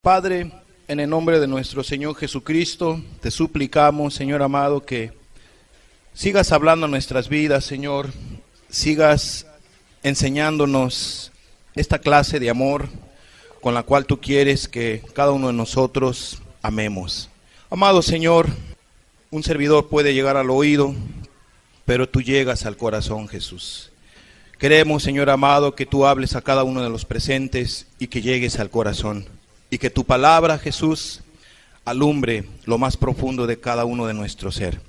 Padre, en el nombre de nuestro Señor Jesucristo, te suplicamos, Señor amado, que sigas hablando en nuestras vidas, Señor, sigas enseñándonos esta clase de amor con la cual tú quieres que cada uno de nosotros amemos. Amado Señor, un servidor puede llegar al oído, pero tú llegas al corazón, Jesús. Queremos, Señor amado, que tú hables a cada uno de los presentes y que llegues al corazón. Y que tu palabra, Jesús, alumbre lo más profundo de cada uno de nuestro ser.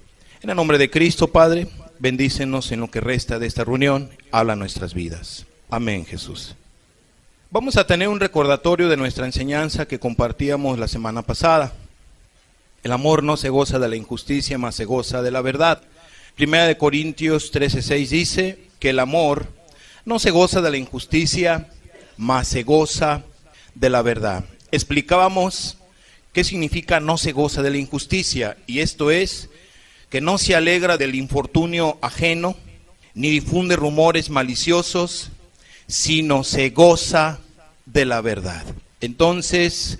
En el nombre de Cristo, Padre, bendícenos en lo que resta de esta reunión. Habla nuestras vidas. Amén, Jesús. Vamos a tener un recordatorio de nuestra enseñanza que compartíamos la semana pasada. El amor no se goza de la injusticia, mas se goza de la verdad. Primera de Corintios 13:6 dice que el amor no se goza de la injusticia, mas se goza de la verdad. Explicábamos qué significa no se goza de la injusticia, y esto es que no se alegra del infortunio ajeno, ni difunde rumores maliciosos, sino se goza de la verdad. Entonces,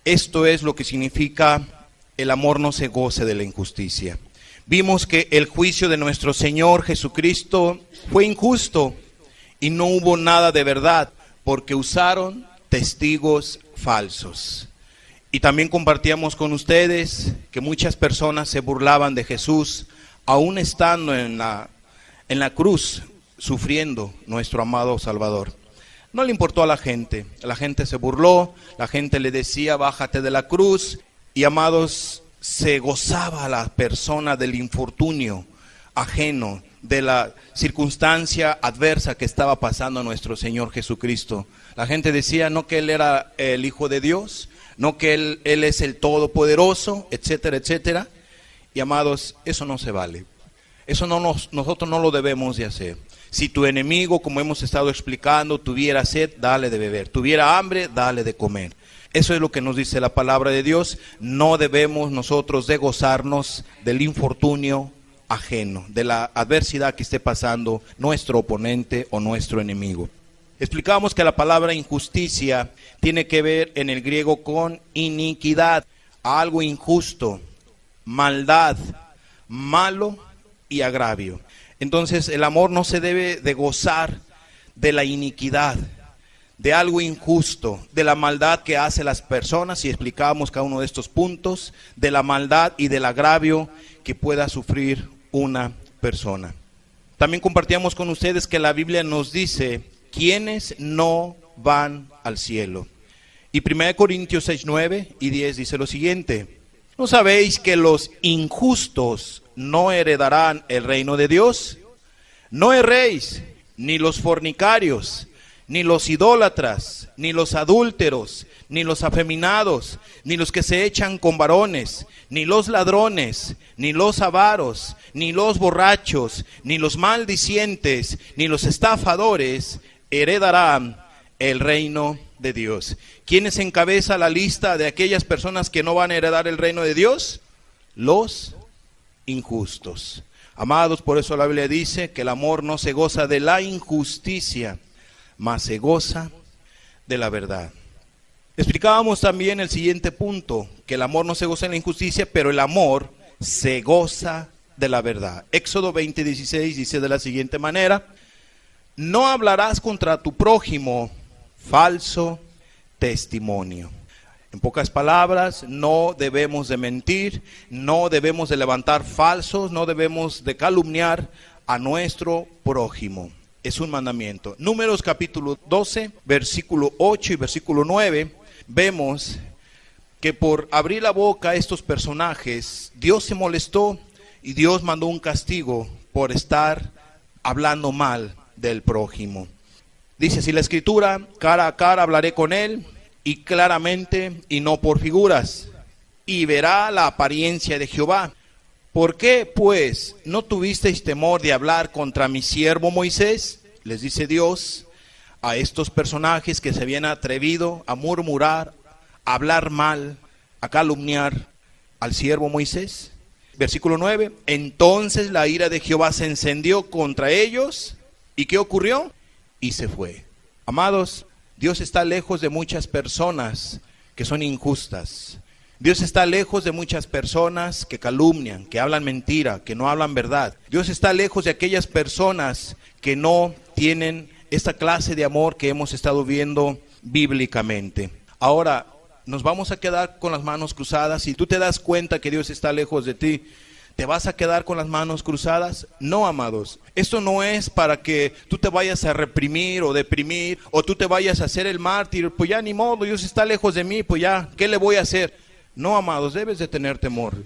esto es lo que significa el amor no se goza de la injusticia. Vimos que el juicio de nuestro Señor Jesucristo fue injusto y no hubo nada de verdad, porque usaron testigos falsos. Y también compartíamos con ustedes que muchas personas se burlaban de Jesús, aún estando en la cruz, sufriendo nuestro amado Salvador. No le importó a la gente se burló, la gente le decía, bájate de la cruz, y amados, se gozaba la persona del infortunio ajeno, de la circunstancia adversa que estaba pasando a nuestro Señor Jesucristo. La gente decía no que Él era el Hijo de Dios, no que Él es el Todopoderoso, etcétera, etcétera. Y amados, eso no se vale. Eso nosotros no lo debemos de hacer. Si tu enemigo, como hemos estado explicando, tuviera sed, dale de beber. Tuviera hambre, dale de comer. Eso es lo que nos dice la palabra de Dios. No debemos nosotros de gozarnos del infortunio ajeno, de la adversidad que esté pasando nuestro oponente o nuestro enemigo. Explicamos que la palabra injusticia tiene que ver en el griego con iniquidad, algo injusto, maldad, malo y agravio. Entonces el amor no se debe de gozar de la iniquidad, de algo injusto, de la maldad que hacen las personas, y explicábamos cada uno de estos puntos, de la maldad y del agravio que pueda sufrir una persona. También compartíamos con ustedes que la Biblia nos dice quienes no van al cielo. Y 1 Corintios 6, 9 y 10 dice lo siguiente: ¿no sabéis que los injustos no heredarán el reino de Dios? No erréis, ni los fornicarios, ni los idólatras, ni los adúlteros, ni los afeminados, ni los que se echan con varones, ni los ladrones, ni los avaros, ni los borrachos, ni los maldicientes, ni los estafadores heredarán el reino de Dios. ¿Quiénes encabeza la lista de aquellas personas que no van a heredar el reino de Dios? Los injustos. Amados, por eso la Biblia dice que el amor no se goza de la injusticia, mas se goza de la verdad. Explicábamos también el siguiente punto, que el amor no se goza de la injusticia, pero el amor se goza de la verdad. Éxodo 20:16 dice de la siguiente manera: no hablarás contra tu prójimo falso testimonio. En pocas palabras, no debemos de mentir, no debemos de levantar falsos, no debemos de calumniar a nuestro prójimo. Es un mandamiento. Números capítulo 12, versículo 8 y versículo 9, vemos que por abrir la boca a estos personajes, Dios se molestó y Dios mandó un castigo por estar hablando mal del prójimo. Dice así la escritura: cara a cara hablaré con él, y claramente, y no por figuras, y verá la apariencia de Jehová. ¿Por qué, pues, no tuvisteis temor de hablar contra mi siervo Moisés? Les dice Dios a estos personajes que se habían atrevido a murmurar, a hablar mal, a calumniar al siervo Moisés. Versículo 9: entonces la ira de Jehová se encendió contra ellos, ¿y qué ocurrió? Y se fue. Amados, Dios está lejos de muchas personas que son injustas. Dios está lejos de muchas personas que calumnian, que hablan mentira, que no hablan verdad. Dios está lejos de aquellas personas que no tienen esta clase de amor que hemos estado viendo bíblicamente. Ahora, nos vamos a quedar con las manos cruzadas. Si tú te das cuenta que Dios está lejos de ti, ¿te vas a quedar con las manos cruzadas? No, amados. Esto no es para que tú te vayas a reprimir o deprimir, o tú te vayas a hacer el mártir. Pues ya ni modo, Dios está lejos de mí, pues ya, ¿qué le voy a hacer? No, amados, debes de tener temor.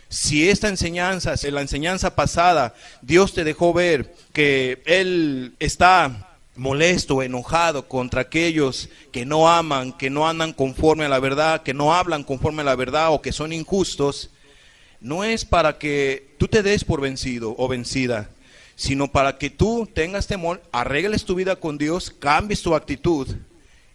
Si esta enseñanza, en la enseñanza pasada, Dios te dejó ver que Él está molesto, enojado contra aquellos que no aman, que no andan conforme a la verdad, que no hablan conforme a la verdad o que son injustos, no es para que tú te des por vencido o vencida, sino para que tú tengas temor, arregles tu vida con Dios, cambies tu actitud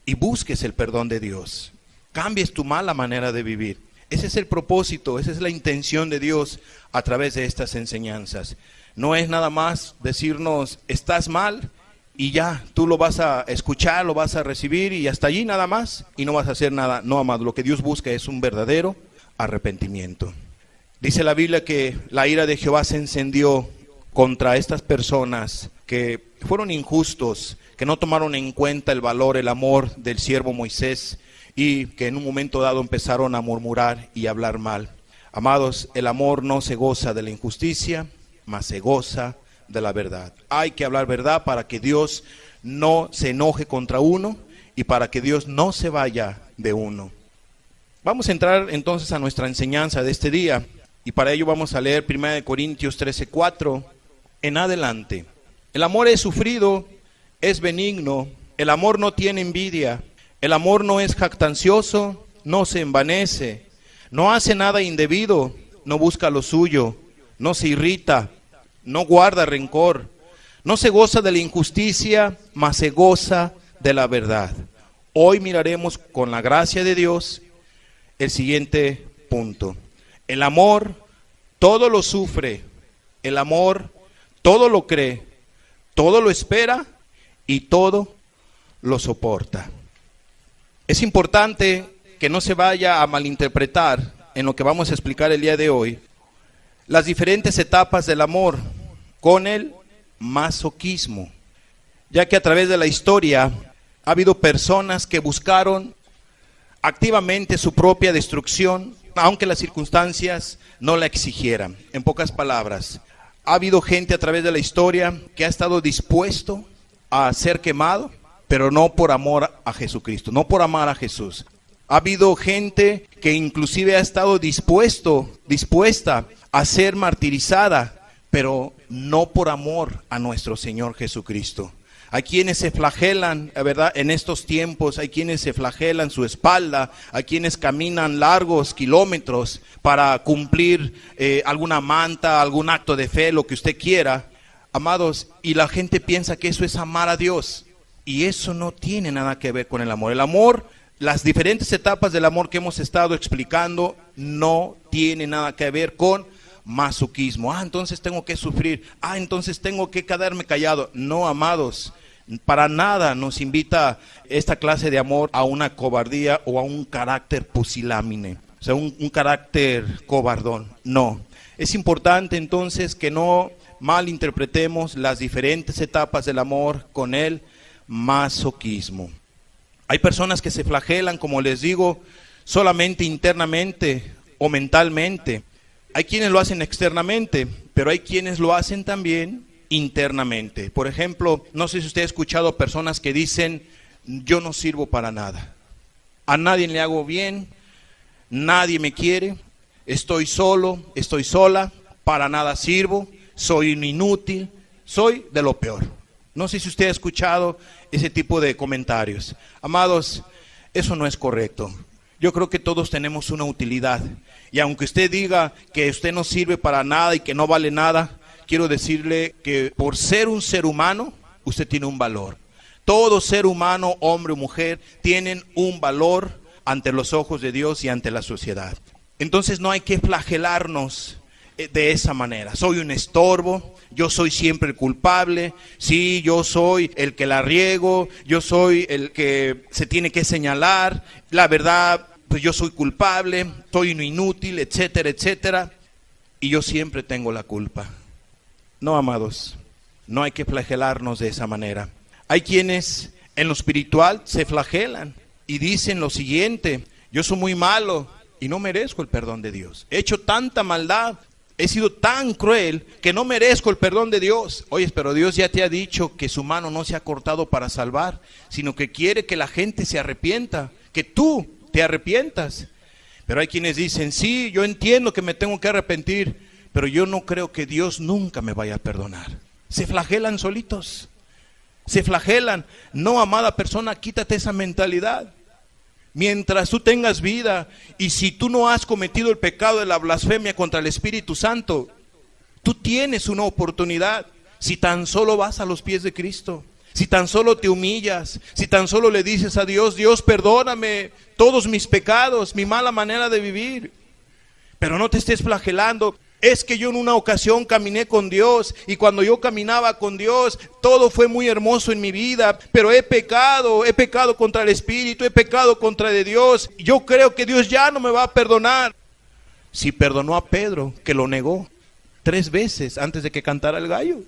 y busques el perdón de Dios. Cambies tu mala manera de vivir. Ese es el propósito, esa es la intención de Dios a través de estas enseñanzas. No es nada más decirnos, estás mal, y ya, tú lo vas a escuchar, lo vas a recibir y hasta allí nada más, y no vas a hacer nada. No, amado, lo que Dios busca es un verdadero arrepentimiento. Dice la Biblia que la ira de Jehová se encendió contra estas personas que fueron injustos, que no tomaron en cuenta el valor, el amor del siervo Moisés, y que en un momento dado empezaron a murmurar y a hablar mal. Amados, el amor no se goza de la injusticia, mas se goza de la verdad. Hay que hablar verdad para que Dios no se enoje contra uno y para que Dios no se vaya de uno. Vamos a entrar entonces a nuestra enseñanza de este día y para ello vamos a leer 1 Corintios 13:4 en adelante. El amor es sufrido, es benigno, el amor no tiene envidia, el amor no es jactancioso, no se envanece, no hace nada indebido, no busca lo suyo, no se irrita, no guarda rencor, no se goza de la injusticia, mas se goza de la verdad. Hoy miraremos con la gracia de Dios el siguiente punto. El amor todo lo sufre, el amor todo lo cree, todo lo espera y todo lo soporta. Es importante que no se vaya a malinterpretar en lo que vamos a explicar el día de hoy las diferentes etapas del amor con el masoquismo, ya que a través de la historia ha habido personas que buscaron activamente su propia destrucción, aunque las circunstancias no la exigieran. En pocas palabras, ha habido gente a través de la historia que ha estado dispuesto a ser quemado, pero no por amor a Jesucristo, no por amar a Jesús. Ha habido gente que inclusive ha estado dispuesta a ser martirizada, pero no por amor a nuestro Señor Jesucristo. Hay quienes se flagelan, ¿verdad? En estos tiempos hay quienes se flagelan su espalda, hay quienes caminan largos kilómetros para cumplir alguna manta, algún acto de fe, lo que usted quiera, amados, y la gente piensa que eso es amar a Dios, y eso no tiene nada que ver con el amor. El amor, las diferentes etapas del amor que hemos estado explicando, no tiene nada que ver con masoquismo. Entonces tengo que sufrir, entonces tengo que quedarme callado. No, amados, para nada nos invita esta clase de amor a una cobardía o a un carácter pusilánime, o sea, un carácter cobardón. No, es importante entonces que no malinterpretemos las diferentes etapas del amor con el masoquismo. Hay personas que se flagelan, como les digo, solamente internamente o mentalmente. Hay quienes lo hacen externamente, pero hay quienes lo hacen también internamente. Por ejemplo, no sé si usted ha escuchado personas que dicen, yo no sirvo para nada, a nadie le hago bien, nadie me quiere, estoy solo, estoy sola, para nada sirvo, soy un inútil, soy de lo peor. No sé si usted ha escuchado ese tipo de comentarios. Amados, eso no es correcto. Yo creo que todos tenemos una utilidad. Y aunque usted diga que usted no sirve para nada y que no vale nada, quiero decirle que por ser un ser humano, usted tiene un valor. Todo ser humano, hombre o mujer, tienen un valor ante los ojos de Dios y ante la sociedad. Entonces no hay que flagelarnos de esa manera. Soy un estorbo, yo soy siempre el culpable, sí, yo soy el que la riego, yo soy el que se tiene que señalar. La verdad, pues yo soy culpable, soy inútil, etcétera, etcétera, y yo siempre tengo la culpa. No, amados, no hay que flagelarnos de esa manera. Hay quienes en lo espiritual se flagelan y dicen lo siguiente: yo soy muy malo y no merezco el perdón de Dios. He hecho tanta maldad, he sido tan cruel que no merezco el perdón de Dios. Oye, pero Dios ya te ha dicho que su mano no se ha cortado para salvar, sino que quiere que la gente se arrepienta, que tú te arrepientas. Pero hay quienes dicen: sí, yo entiendo que me tengo que arrepentir, pero yo no creo que Dios nunca me vaya a perdonar. Se flagelan solitos, se flagelan. No, amada persona, quítate esa mentalidad. Mientras tú tengas vida, y si tú no has cometido el pecado de la blasfemia contra el Espíritu Santo, tú tienes una oportunidad. Si tan solo vas a los pies de Cristo, si tan solo te humillas, si tan solo le dices a Dios: Dios, perdóname todos mis pecados, mi mala manera de vivir. Pero no te estés flagelando. Es que yo en una ocasión caminé con Dios, y cuando yo caminaba con Dios, todo fue muy hermoso en mi vida, pero he pecado contra el Espíritu, he pecado contra de Dios. Yo creo que Dios ya no me va a perdonar. Si perdonó a Pedro, que lo negó 3 veces antes de que cantara el gallo.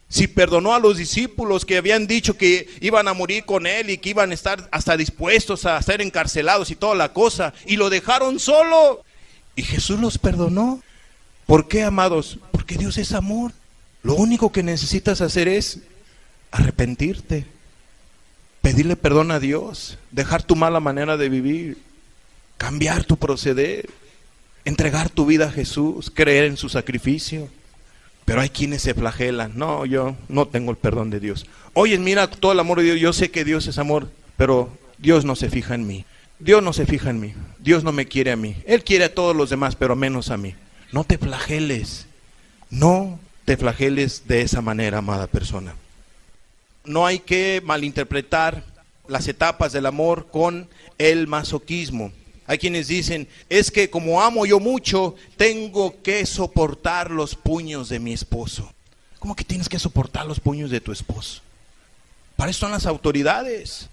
Si perdonó a los discípulos que habían dicho que iban a morir con él y que iban a estar hasta dispuestos a ser encarcelados y toda la cosa, y lo dejaron solo, y Jesús los perdonó. ¿Por qué, amados? Porque Dios es amor. Lo único que necesitas hacer es arrepentirte, pedirle perdón a Dios, dejar tu mala manera de vivir, cambiar tu proceder, entregar tu vida a Jesús, creer en su sacrificio. Pero hay quienes se flagelan: no, yo no tengo el perdón de Dios. Oye, mira todo el amor de Dios, yo sé que Dios es amor, pero Dios no se fija en mí. Dios no se fija en mí, Dios no me quiere a mí. Él quiere a todos los demás, pero menos a mí. No te flageles, no te flageles de esa manera, amada persona. No hay que malinterpretar las etapas del amor con el masoquismo. Hay quienes dicen: es que como amo yo mucho, tengo que soportar los puños de mi esposo. ¿Cómo que tienes que soportar los puños de tu esposo? Para eso son las autoridades.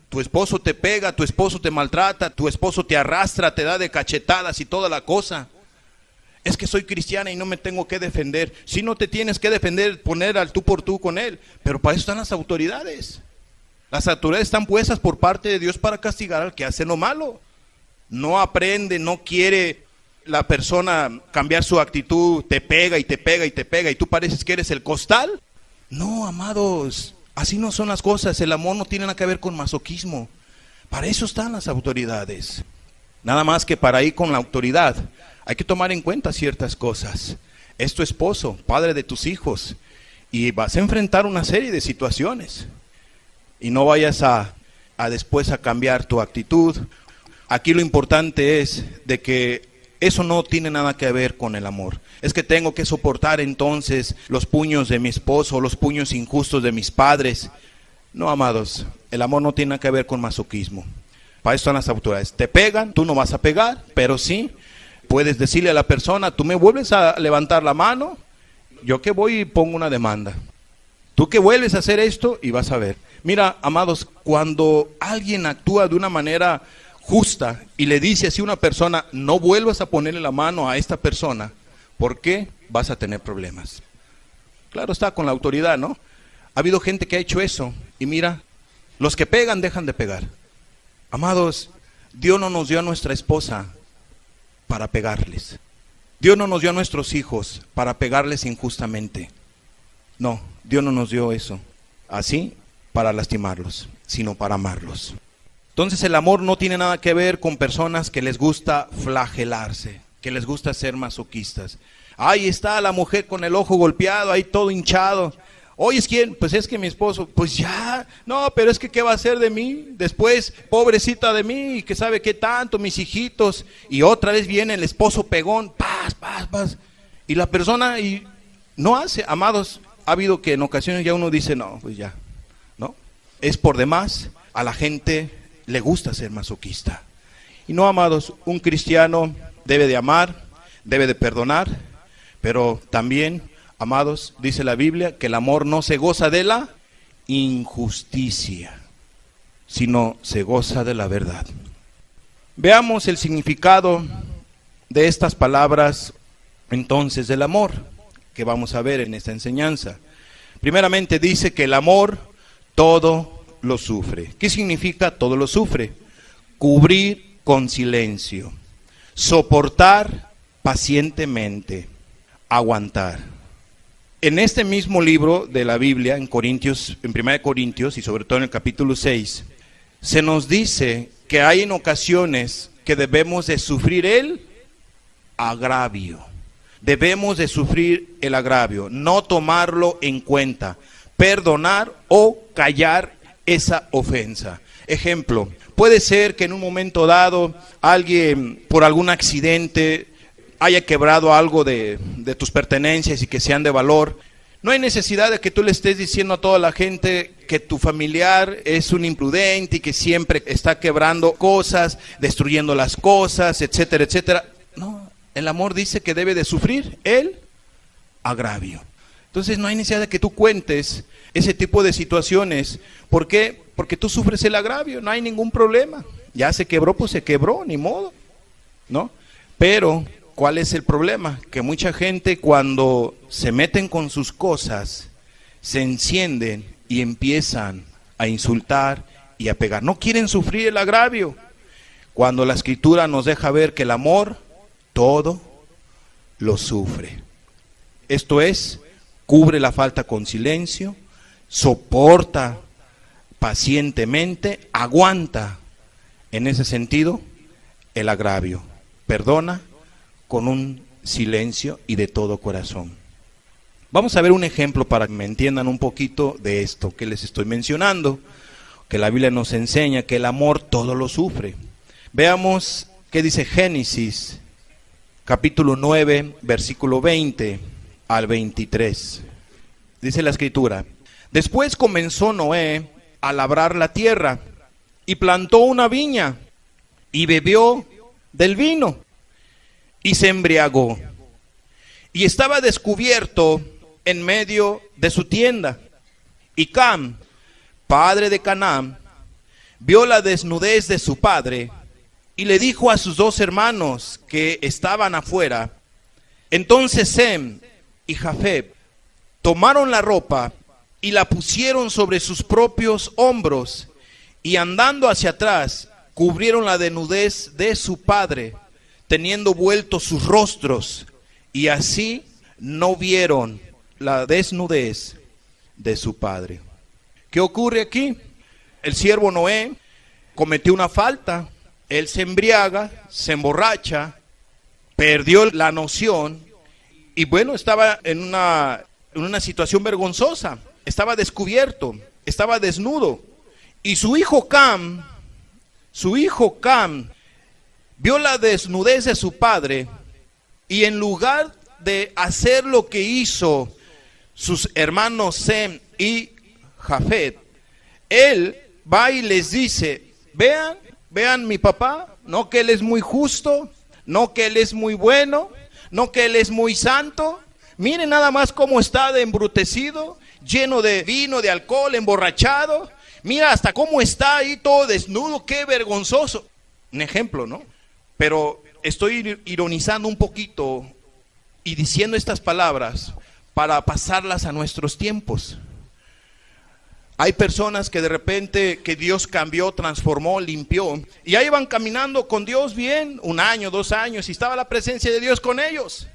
Tu esposo te pega, tu esposo te maltrata, tu esposo te arrastra, te da de cachetadas y toda la cosa. Es que soy cristiana y no me tengo que defender. Si no te tienes que defender, poner al tú por tú con él, pero para eso están las autoridades. Las autoridades están puestas por parte de Dios para castigar al que hace lo malo. No aprende, no quiere la persona cambiar su actitud, te pega y te pega y te pega y tú pareces que eres el costal. No, amados, así no son las cosas. El amor no tiene nada que ver con masoquismo. Para eso están las autoridades. Nada más que para ir con la autoridad hay que tomar en cuenta ciertas cosas. Es tu esposo, padre de tus hijos, y vas a enfrentar una serie de situaciones. Y no vayas a después a cambiar tu actitud. Aquí lo importante es de que eso no tiene nada que ver con el amor. Es que tengo que soportar entonces los puños de mi esposo, los puños injustos de mis padres. No, amados, el amor no tiene nada que ver con masoquismo. Para eso están las autoridades. Te pegan, tú no vas a pegar, pero sí puedes decirle a la persona: tú me vuelves a levantar la mano, yo que voy y pongo una demanda. Tú que vuelves a hacer esto y vas a ver. Mira, amados, cuando alguien actúa de una manera justa y le dice así a una persona: no vuelvas a ponerle la mano a esta persona, ¿por qué? Vas a tener problemas. Claro está, con la autoridad, ¿no? Ha habido gente que ha hecho eso y mira, los que pegan dejan de pegar. Amados, Dios no nos dio a nuestra esposa para pegarles. Dios no nos dio a nuestros hijos para pegarles injustamente. No, Dios no nos dio eso así para lastimarlos, sino para amarlos. Entonces el amor no tiene nada que ver con personas que les gusta flagelarse, que les gusta ser masoquistas. Ahí está la mujer con el ojo golpeado, ahí todo hinchado. Oye, ¿es quién? Pues es que mi esposo. Pues ya, no, pero es que ¿qué va a hacer de mí? Después, pobrecita de mí, que sabe qué tanto, mis hijitos. Y otra vez viene el esposo pegón, paz. Y la persona y no hace. Amados, ha habido que en ocasiones ya uno dice: no, pues ya, ¿no? Es por demás, a la gente le gusta ser masoquista. Y no, amados, un cristiano debe de amar, debe de perdonar, pero también, amados, dice la Biblia que el amor no se goza de la injusticia, sino se goza de la verdad. Veamos el significado de estas palabras entonces del amor, que vamos a ver en esta enseñanza. Primeramente dice que el amor todo lo sufre. ¿Qué significa todo lo sufre? Cubrir con silencio, soportar pacientemente, aguantar. En este mismo libro de la Biblia, en 1 Corintios y sobre todo en el capítulo 6, se nos dice que hay en ocasiones que debemos de sufrir el agravio. Debemos de sufrir el agravio, no tomarlo en cuenta, perdonar o callar esa ofensa. Ejemplo, puede ser que en un momento dado alguien por algún accidente haya quebrado algo de tus pertenencias y que sean de valor. No hay necesidad de que tú le estés diciendo a toda la gente que tu familiar es un imprudente y que siempre está quebrando cosas, destruyendo las cosas, etcétera, etcétera. No, el amor dice que debe de sufrir el agravio. Entonces no hay necesidad de que tú cuentes ese tipo de situaciones. ¿Por qué? Porque tú sufres el agravio, no hay ningún problema. Ya se quebró, pues se quebró, ni modo, ¿no? Pero ¿cuál es el problema? Que mucha gente cuando se meten con sus cosas, se encienden y empiezan a insultar y a pegar. No quieren sufrir el agravio. Cuando la Escritura nos deja ver que el amor todo lo sufre. Esto es, cubre la falta con silencio, soporta pacientemente, aguanta en ese sentido el agravio. Perdona con un silencio y de todo corazón. Vamos a ver un ejemplo para que me entiendan un poquito de esto que les estoy mencionando, que la Biblia nos enseña que el amor todo lo sufre. Veamos qué dice Génesis, capítulo 9, versículo 20 al 23. Dice la Escritura: después comenzó Noé a labrar la tierra y plantó una viña y bebió del vino y se embriagó, y estaba descubierto en medio de su tienda. Y Cam, padre de Canaán, vio la desnudez de su padre y le dijo a sus dos hermanos que estaban afuera. Entonces Sem y Jafet tomaron la ropa y la pusieron sobre sus propios hombros, y andando hacia atrás cubrieron la desnudez de su padre, teniendo vueltos sus rostros, y así no vieron la desnudez de su padre. ¿Qué ocurre aquí? El siervo Noé cometió una falta, él se embriaga, se emborracha, perdió la noción, y bueno, estaba en una situación vergonzosa, estaba descubierto, estaba desnudo, y su hijo Cam vio la desnudez de su padre, y en lugar de hacer lo que hizo sus hermanos Sem y Jafet, él va y les dice: vean mi papá, no que él es muy justo, no que él es muy bueno, no que él es muy santo, miren nada más cómo está de embrutecido, lleno de vino, de alcohol, emborrachado, mira hasta cómo está ahí todo desnudo, qué vergonzoso. Un ejemplo, ¿no? Pero estoy ironizando un poquito y diciendo estas palabras para pasarlas a nuestros tiempos. Hay personas que de repente que Dios cambió, transformó, limpió, y ahí van caminando con Dios bien, 1 año, 2 años, y estaba la presencia de Dios con ellos.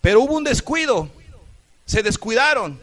Pero hubo un descuido, se descuidaron,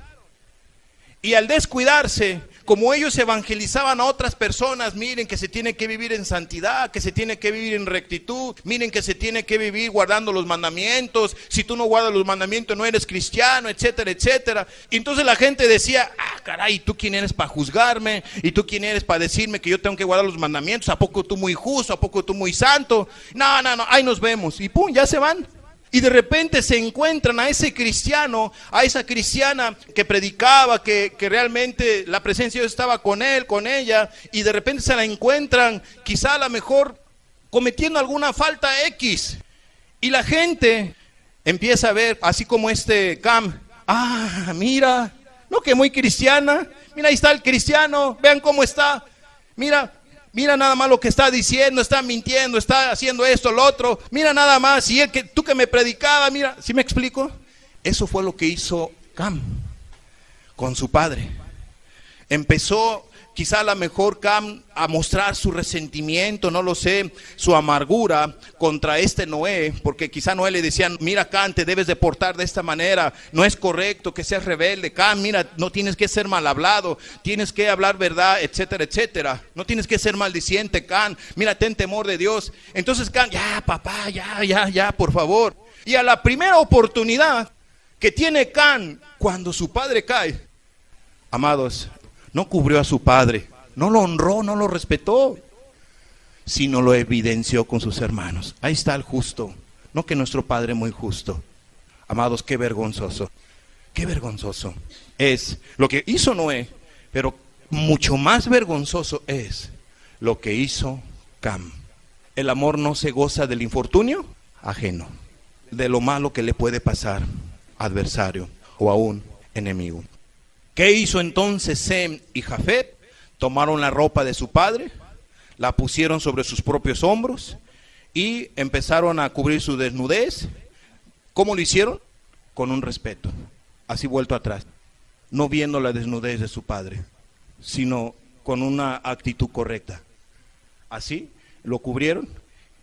y al descuidarse, como ellos evangelizaban a otras personas, miren que se tiene que vivir en santidad, que se tiene que vivir en rectitud, miren que se tiene que vivir guardando los mandamientos, si tú no guardas los mandamientos no eres cristiano, etcétera, etcétera. Y entonces la gente decía: caray, ¿tú quién eres para juzgarme? ¿Y tú quién eres para decirme que yo tengo que guardar los mandamientos? ¿A poco tú muy justo? ¿A poco tú muy santo? No, ahí nos vemos. Y pum, ya se van. Y de repente se encuentran a ese cristiano, a esa cristiana que predicaba, que realmente la presencia de Dios estaba con él, con ella, y de repente se la encuentran, quizá a lo mejor cometiendo alguna falta X. Y la gente empieza a ver, así como este Cam: mira, no que muy cristiana, mira ahí está el cristiano, vean cómo está, mira Mira nada más lo que está diciendo, está mintiendo, está haciendo esto, lo otro. Mira nada más, y tú que me predicaba, mira, ¿sí me explico? Eso fue lo que hizo Cam con su padre. Empezó quizá a lo mejor Cam a mostrar su resentimiento, no lo sé, su amargura contra este Noé, porque quizá Noé le decían, mira Cam, te debes de portar de esta manera, no es correcto que seas rebelde, Cam, mira, no tienes que ser mal hablado, tienes que hablar verdad, etcétera, etcétera, no tienes que ser maldiciente, Cam, mira, ten temor de Dios. Entonces Cam, ya papá, ya, por favor. Y a la primera oportunidad que tiene Cam, cuando su padre cae, amados, no cubrió a su padre, no lo honró, no lo respetó, sino lo evidenció con sus hermanos. Ahí está el justo, no que nuestro Padre muy justo. Amados, qué vergonzoso es lo que hizo Noé, pero mucho más vergonzoso es lo que hizo Cam. El amor no se goza del infortunio ajeno, de lo malo que le puede pasar adversario o a un enemigo. ¿Qué hizo entonces Sem y Jafet? Tomaron la ropa de su padre, la pusieron sobre sus propios hombros y empezaron a cubrir su desnudez. ¿Cómo lo hicieron? Con un respeto, así vuelto atrás, no viendo la desnudez de su padre, sino con una actitud correcta. Así lo cubrieron.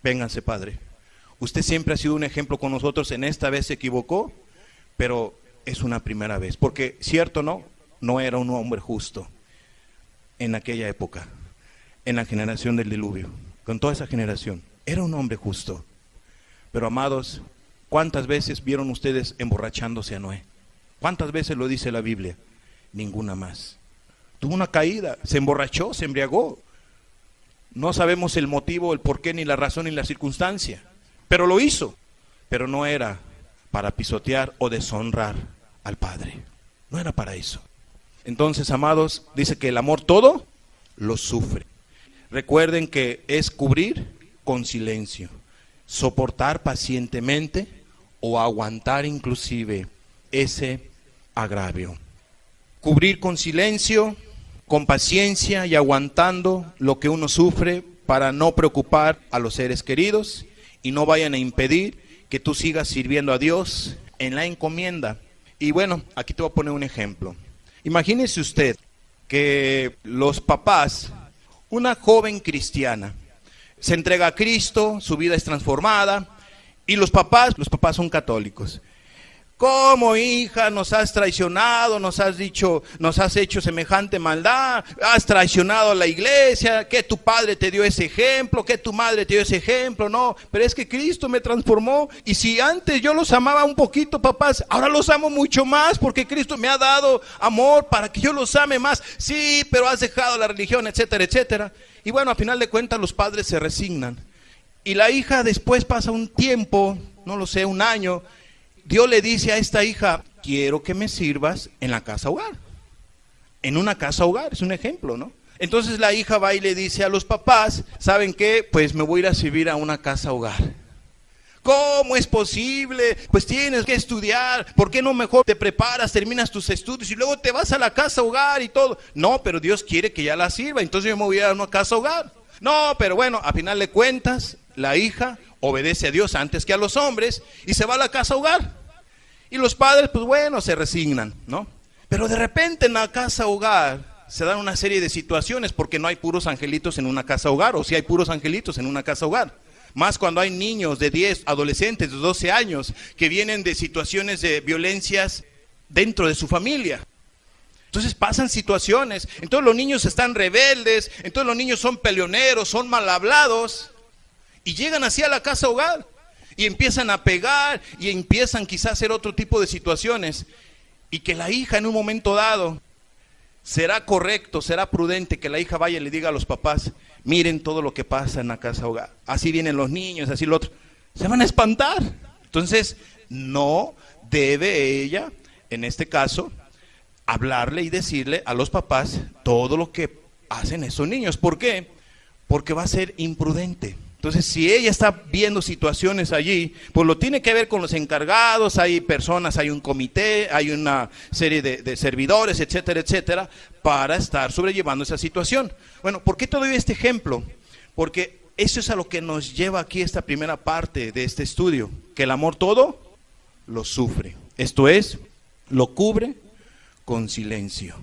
Vénganse, padre, usted siempre ha sido un ejemplo con nosotros, en esta vez se equivocó, pero es una primera vez, porque cierto no era un hombre justo en aquella época, en la generación del diluvio, con toda esa generación, era un hombre justo. Pero amados, ¿cuántas veces vieron ustedes emborrachándose a Noé? ¿Cuántas veces lo dice la Biblia? Ninguna más. Tuvo una caída, se emborrachó, se embriagó. No sabemos el motivo, el porqué, ni la razón, ni la circunstancia, pero lo hizo. Pero no era para pisotear o deshonrar al Padre, no era para eso. Entonces, amados, dice que el amor todo lo sufre. Recuerden que es cubrir con silencio, soportar pacientemente o aguantar inclusive ese agravio. Cubrir con silencio, con paciencia y aguantando lo que uno sufre para no preocupar a los seres queridos y no vayan a impedir que tú sigas sirviendo a Dios en la encomienda. Y bueno, aquí te voy a poner un ejemplo. Imagínese usted que los papás, una joven cristiana, se entrega a Cristo, su vida es transformada, y los papás son católicos. ¿Cómo, hija, nos has traicionado, nos has hecho semejante maldad, has traicionado a la iglesia, que tu padre te dio ese ejemplo, que tu madre te dio ese ejemplo? No, pero es que Cristo me transformó, y si antes yo los amaba un poquito, papás, ahora los amo mucho más, porque Cristo me ha dado amor para que yo los ame más. Sí, pero has dejado la religión, etcétera, etcétera. Y bueno, a final de cuentas los padres se resignan, y la hija después pasa un tiempo, no lo sé, un año. Dios le dice a esta hija, quiero que me sirvas en la casa hogar. En una casa hogar, es un ejemplo, ¿no? Entonces la hija va y le dice a los papás, ¿saben qué? Pues me voy a ir a servir a una casa hogar. ¿Cómo es posible? Pues tienes que estudiar. ¿Por qué no mejor te preparas, terminas tus estudios y luego te vas a la casa hogar y todo? No, pero Dios quiere que ya la sirva, entonces yo me voy a ir a una casa hogar. No, pero bueno, a final de cuentas, la hija obedece a Dios antes que a los hombres y se va a la casa hogar. Y los padres, pues bueno, se resignan, ¿no? Pero de repente en la casa hogar se dan una serie de situaciones, porque no hay puros angelitos en una casa hogar, o si hay puros angelitos en una casa hogar. Más cuando hay niños de 10, adolescentes de 12 años, que vienen de situaciones de violencias dentro de su familia. Entonces pasan situaciones, entonces los niños están rebeldes, entonces los niños son peleoneros, son mal hablados, y llegan así a la casa hogar, y empiezan a pegar, y empiezan quizás a hacer otro tipo de situaciones, y que la hija en un momento dado, será correcto, será prudente que la hija vaya y le diga a los papás, miren todo lo que pasa en la casa hogar, así vienen los niños, así lo otro, se van a espantar. Entonces no debe ella, en este caso, hablarle y decirle a los papás todo lo que hacen esos niños. ¿Por qué? Porque va a ser imprudente. Entonces, si ella está viendo situaciones allí, pues lo tiene que ver con los encargados, hay personas, hay un comité, hay una serie de servidores, etcétera, etcétera, para estar sobrellevando esa situación. Bueno, ¿por qué te doy este ejemplo? Porque eso es a lo que nos lleva aquí esta primera parte de este estudio, que el amor todo lo sufre. Esto es, lo cubre con silencio,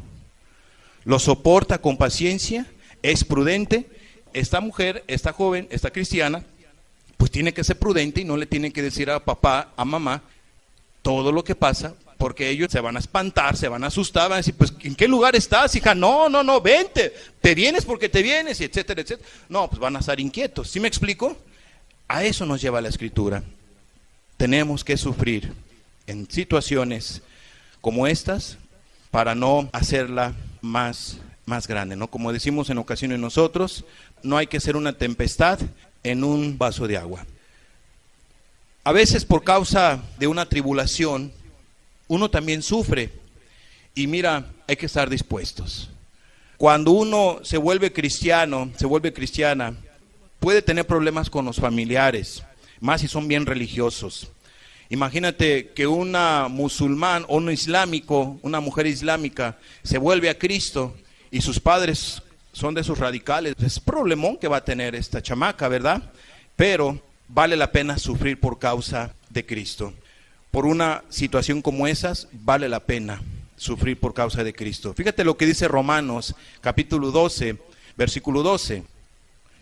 lo soporta con paciencia, es prudente. Esta mujer, esta joven, esta cristiana, pues tiene que ser prudente y no le tiene que decir a papá, a mamá, todo lo que pasa, porque ellos se van a espantar, se van a asustar, van a decir, pues, ¿en qué lugar estás, hija? No, vente, te vienes porque te vienes, y etcétera, etcétera. No, pues van a estar inquietos, ¿sí me explico? A eso nos lleva la Escritura. Tenemos que sufrir en situaciones como estas para no hacerla más grande, ¿no? Como decimos en ocasiones nosotros, no hay que ser una tempestad en un vaso de agua. A veces por causa de una tribulación, uno también sufre. Y mira, hay que estar dispuestos. Cuando uno se vuelve cristiano, se vuelve cristiana, puede tener problemas con los familiares, más si son bien religiosos. Imagínate que una musulmán o un islámico, una mujer islámica, se vuelve a Cristo y sus padres son de esos radicales. Es problemón que va a tener esta chamaca, ¿verdad? Pero vale la pena sufrir por causa de Cristo. Por una situación como esas, vale la pena sufrir por causa de Cristo. Fíjate lo que dice Romanos, capítulo 12, versículo 12.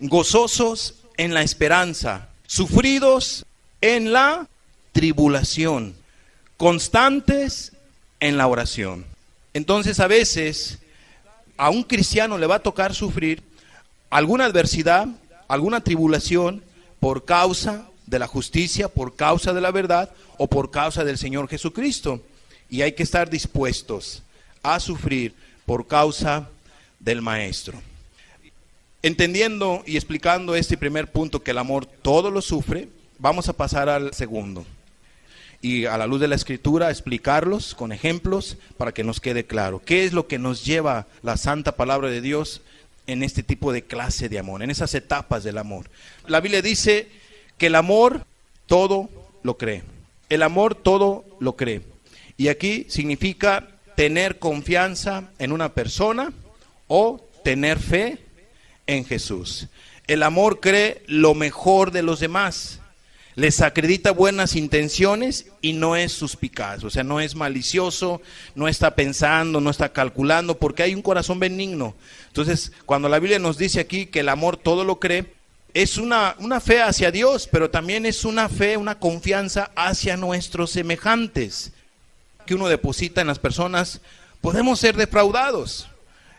Gozosos en la esperanza, sufridos en la tribulación, constantes en la oración. Entonces, a veces a un cristiano le va a tocar sufrir alguna adversidad, alguna tribulación por causa de la justicia, por causa de la verdad o por causa del Señor Jesucristo. Y hay que estar dispuestos a sufrir por causa del Maestro. Entendiendo y explicando este primer punto, que el amor todo lo sufre, vamos a pasar al segundo. Y a la luz de la Escritura explicarlos con ejemplos para que nos quede claro qué es lo que nos lleva la santa palabra de Dios en este tipo de clase de amor, en esas etapas del amor. La Biblia dice que el amor todo lo cree. El amor todo lo cree. Y aquí significa tener confianza en una persona o tener fe en Jesús. El amor cree lo mejor de los demás. Les acredita buenas intenciones y no es suspicaz, o sea, no es malicioso, no está pensando, no está calculando, porque hay un corazón benigno. Entonces, cuando la Biblia nos dice aquí que el amor todo lo cree, es una fe hacia Dios, pero también es una fe, una confianza hacia nuestros semejantes, que uno deposita en las personas. Podemos ser defraudados.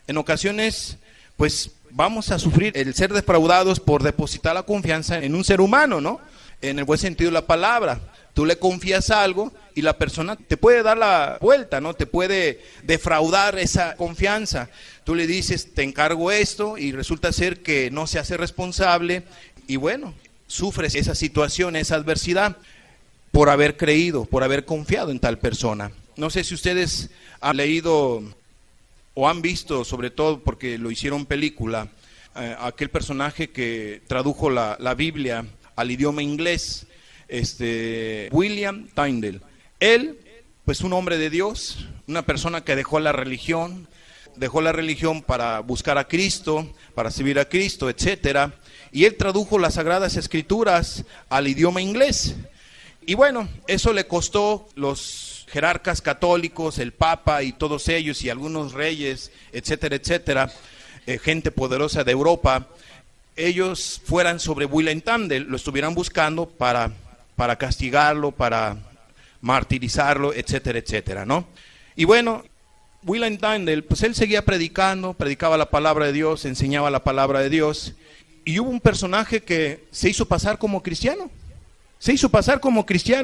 En ocasiones, pues, vamos a sufrir el ser defraudados por depositar la confianza en un ser humano, ¿no? En el buen sentido de la palabra. Tú le confías algo y la persona te puede dar la vuelta, ¿no? Te puede defraudar esa confianza. Tú le dices, te encargo esto, y resulta ser que no se hace responsable, y bueno, sufres esa situación, esa adversidad, por haber creído, por haber confiado en tal persona. No sé si ustedes han leído o han visto, sobre todo porque lo hicieron película, aquel personaje que tradujo la Biblia al idioma inglés, William Tyndale. Él, pues un hombre de Dios, una persona que dejó la religión para buscar a Cristo, para servir a Cristo, etcétera, y él tradujo las Sagradas Escrituras al idioma inglés. Y bueno, eso le costó los jerarcas católicos, el Papa y todos ellos, y algunos reyes, etcétera, etcétera, gente poderosa de Europa, ellos fueran sobre William Tyndale, lo estuvieran buscando para castigarlo, para martirizarlo, etcétera, etcétera, ¿no? Y bueno, William Tyndale, pues él seguía predicaba la palabra de Dios, enseñaba la palabra de Dios, y hubo un personaje que se hizo pasar como cristiano.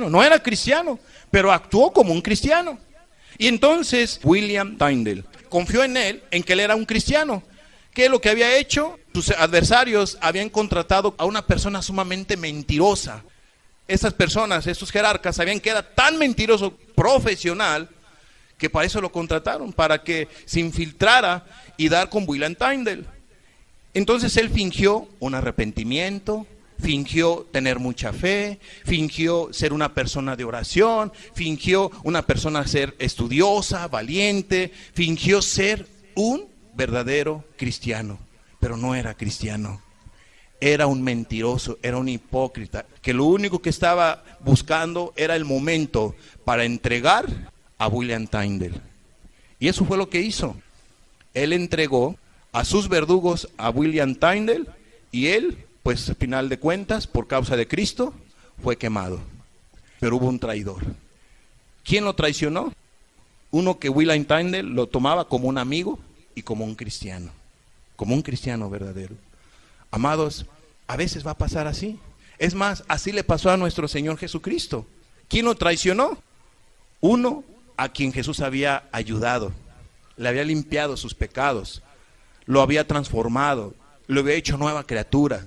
No era cristiano, pero actuó como un cristiano. Y entonces William Tyndale confió en él, en que él era un cristiano. ¿Qué es lo que había hecho? Sus adversarios habían contratado a una persona sumamente mentirosa. Esas personas, estos jerarcas, sabían que era tan mentiroso, profesional, que para eso lo contrataron, para que se infiltrara y dar con William Tyndale. Entonces él fingió un arrepentimiento, fingió tener mucha fe, fingió ser una persona de oración, fingió una persona ser estudiosa, valiente, fingió ser un verdadero cristiano, pero no era cristiano. Era un mentiroso, era un hipócrita, que lo único que estaba buscando era el momento para entregar a William Tyndale. Y eso fue lo que hizo. Él entregó a sus verdugos a William Tyndale y él, pues al final de cuentas, por causa de Cristo, fue quemado. Pero hubo un traidor. ¿Quién lo traicionó? Uno que William Tyndale lo tomaba como un amigo y como un cristiano verdadero. Amados, a veces va a pasar así. Es más, así le pasó a nuestro Señor Jesucristo. ¿Quién lo traicionó? Uno a quien Jesús había ayudado, le había limpiado sus pecados, lo había transformado, lo había hecho nueva criatura,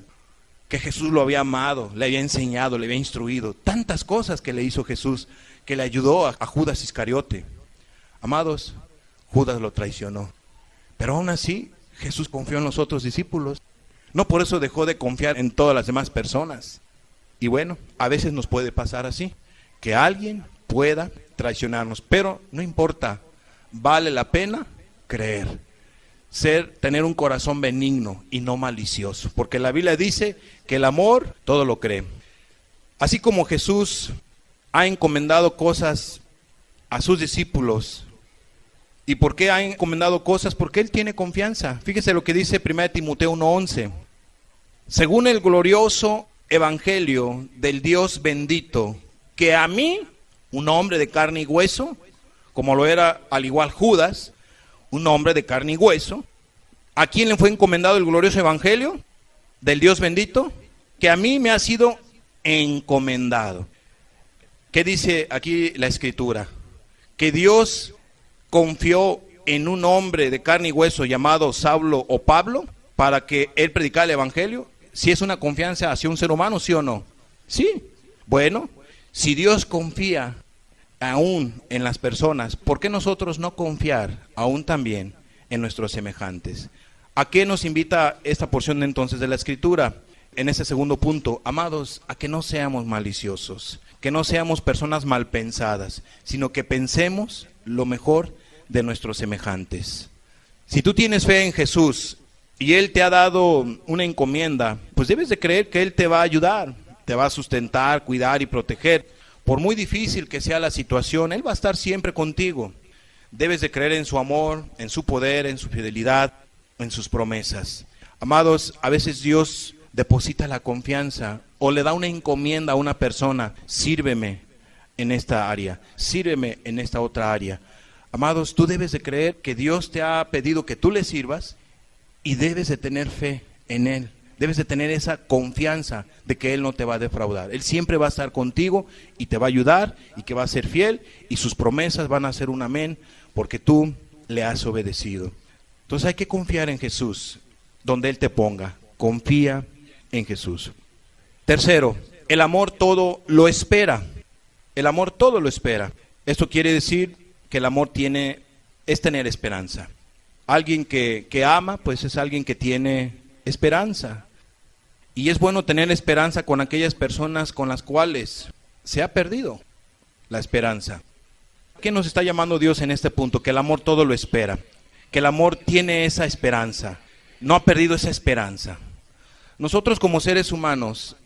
que Jesús lo había amado, le había enseñado, le había instruido. Tantas cosas que le hizo Jesús, que le ayudó a Judas Iscariote. Amados, Judas lo traicionó. Pero aún así, Jesús confió en los otros discípulos. No por eso dejó de confiar en todas las demás personas. Y bueno, a veces nos puede pasar así, que alguien pueda traicionarnos, pero no importa, vale la pena creer, tener un corazón benigno y no malicioso, porque la Biblia dice que el amor todo lo cree. Así como Jesús ha encomendado cosas a sus discípulos. ¿Y por qué ha encomendado cosas? Porque Él tiene confianza. Fíjese lo que dice 1 Timoteo 1:11. Según el glorioso evangelio del Dios bendito, que a mí, un hombre de carne y hueso, como lo era al igual Judas, un hombre de carne y hueso, ¿a quién le fue encomendado el glorioso evangelio del Dios bendito? Que a mí me ha sido encomendado. ¿Qué dice aquí la Escritura? Que Dios confió en un hombre de carne y hueso llamado Saulo o Pablo para que él predicara el evangelio. Si es una confianza hacia un ser humano, ¿sí o no? Sí. Bueno, si Dios confía aún en las personas, ¿por qué nosotros no confiar aún también en nuestros semejantes? ¿A qué nos invita esta porción entonces de la Escritura? En ese segundo punto, amados, a que no seamos maliciosos, que no seamos personas mal pensadas, sino que pensemos lo mejor de nuestros semejantes. Si tú tienes fe en Jesús y Él te ha dado una encomienda, pues debes de creer que Él te va a ayudar, te va a sustentar, cuidar y proteger. Por muy difícil que sea la situación, Él va a estar siempre contigo. Debes de creer en su amor, en su poder, en su fidelidad, en sus promesas. Amados, a veces Dios deposita la confianza o le da una encomienda a una persona: sírveme en esta área, sírveme en esta otra área. Amados, tú debes de creer que Dios te ha pedido que tú le sirvas y debes de tener fe en Él. Debes de tener esa confianza de que Él no te va a defraudar. Él siempre va a estar contigo y te va a ayudar y que va a ser fiel y sus promesas van a ser un amén porque tú le has obedecido. Entonces hay que confiar en Jesús donde Él te ponga. Confía en Jesús. Tercero, el amor todo lo espera. El amor todo lo espera. Esto quiere decir que el amor es tener esperanza. Alguien que ama, pues es alguien que tiene esperanza. Y es bueno tener esperanza con aquellas personas con las cuales se ha perdido la esperanza. ¿Qué nos está llamando Dios en este punto? Que el amor todo lo espera. Que el amor tiene esa esperanza. No ha perdido esa esperanza. Nosotros como seres humanos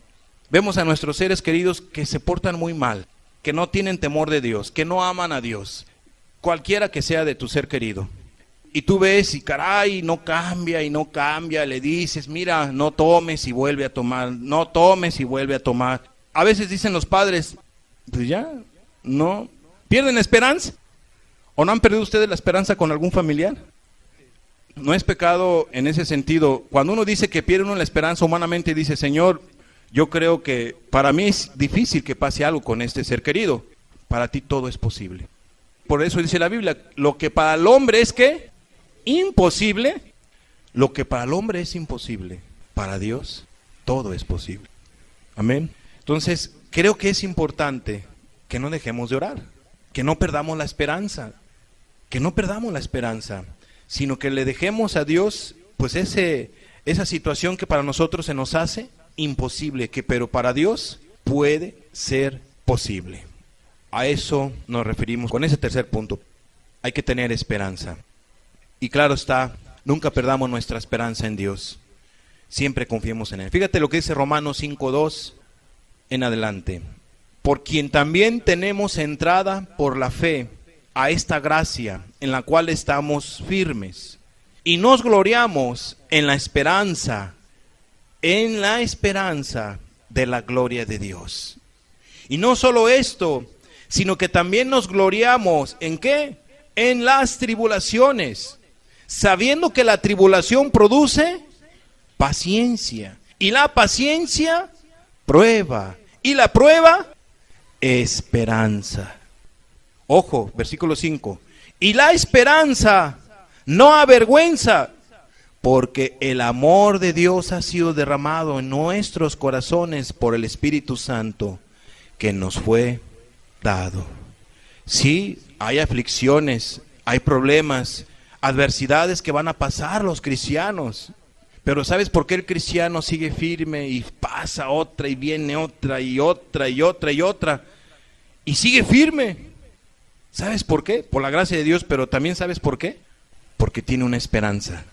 vemos a nuestros seres queridos que se portan muy mal, que no tienen temor de Dios, que no aman a Dios, cualquiera que sea de tu ser querido. Y tú ves y caray, no cambia, le dices, mira, no tomes y vuelve a tomar, no tomes y vuelve a tomar. A veces dicen los padres, pues ya, no, ¿pierden la esperanza? ¿O no han perdido ustedes la esperanza con algún familiar? No es pecado en ese sentido. Cuando uno dice que pierde uno la esperanza humanamente, dice, Señor, yo creo que para mí es difícil que pase algo con este ser querido. Para ti todo es posible. Por eso dice la Biblia, lo que para el hombre es ¿qué? Imposible. Lo que para el hombre es imposible, para Dios todo es posible. Amén. Entonces, creo que es importante que no dejemos de orar, que no perdamos la esperanza, sino que le dejemos a Dios pues esa situación que para nosotros se nos hace imposible, pero para Dios puede ser posible. A eso nos referimos con ese tercer punto. Hay que tener esperanza. Y claro está, nunca perdamos nuestra esperanza en Dios. Siempre confiemos en Él. Fíjate lo que dice Romanos 5:2 en adelante. Por quien también tenemos entrada por la fe a esta gracia en la cual estamos firmes. Y nos gloriamos en la esperanza de la gloria de Dios. Y no solo esto, sino que también nos gloriamos, ¿en qué? En las tribulaciones, sabiendo que la tribulación produce paciencia, y la paciencia, prueba, y la prueba, esperanza. Ojo, versículo 5. Y la esperanza no avergüenza, porque el amor de Dios ha sido derramado en nuestros corazones por el Espíritu Santo que nos fue dado. Sí, hay aflicciones, hay problemas, adversidades que van a pasar los cristianos. Pero ¿sabes por qué el cristiano sigue firme y pasa otra y viene otra y otra y otra y otra? Y sigue firme. ¿Sabes por qué? Por la gracia de Dios, pero también ¿sabes por qué? Porque tiene una esperanza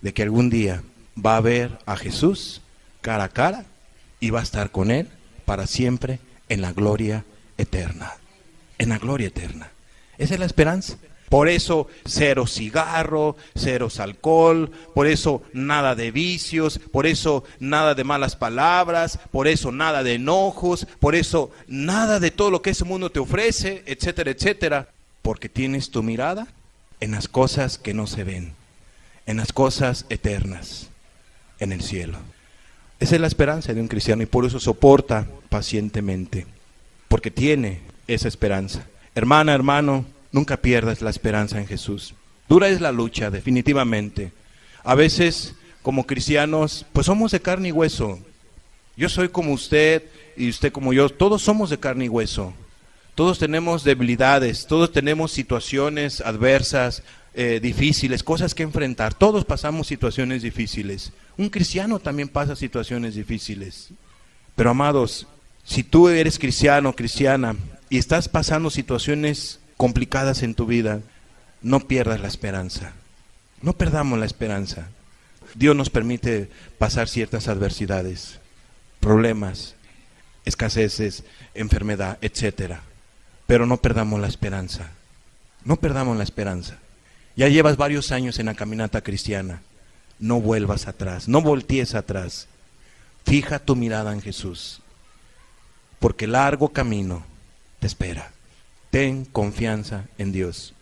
de que algún día va a ver a Jesús cara a cara y va a estar con Él para siempre en la gloria eterna. En la gloria eterna. Esa es la esperanza. Por eso cero cigarro, cero alcohol, por eso nada de vicios, por eso nada de malas palabras, por eso nada de enojos, por eso nada de todo lo que ese mundo te ofrece, etcétera, etcétera. Porque tienes tu mirada en las cosas que no se ven, en las cosas eternas, en el cielo. Esa es la esperanza de un cristiano y por eso soporta pacientemente, porque tiene esa esperanza. Hermana, hermano, nunca pierdas la esperanza en Jesús. Dura es la lucha, definitivamente. A veces, como cristianos, pues somos de carne y hueso. Yo soy como usted y usted como yo. Todos somos de carne y hueso. Todos tenemos debilidades, todos tenemos situaciones adversas, difíciles, cosas que enfrentar. Todos pasamos situaciones difíciles. Un cristiano también pasa situaciones difíciles. Pero amados, si tú eres cristiano, cristiana, y estás pasando situaciones complicadas en tu vida, no pierdas la esperanza. No perdamos la esperanza. Dios nos permite pasar ciertas adversidades, problemas, escaseces, enfermedad, etcétera. Pero no perdamos la esperanza. No perdamos la esperanza. Ya llevas varios años en la caminata cristiana. No vuelvas atrás, no voltees atrás. Fija tu mirada en Jesús, porque largo camino te espera. Ten confianza en Dios.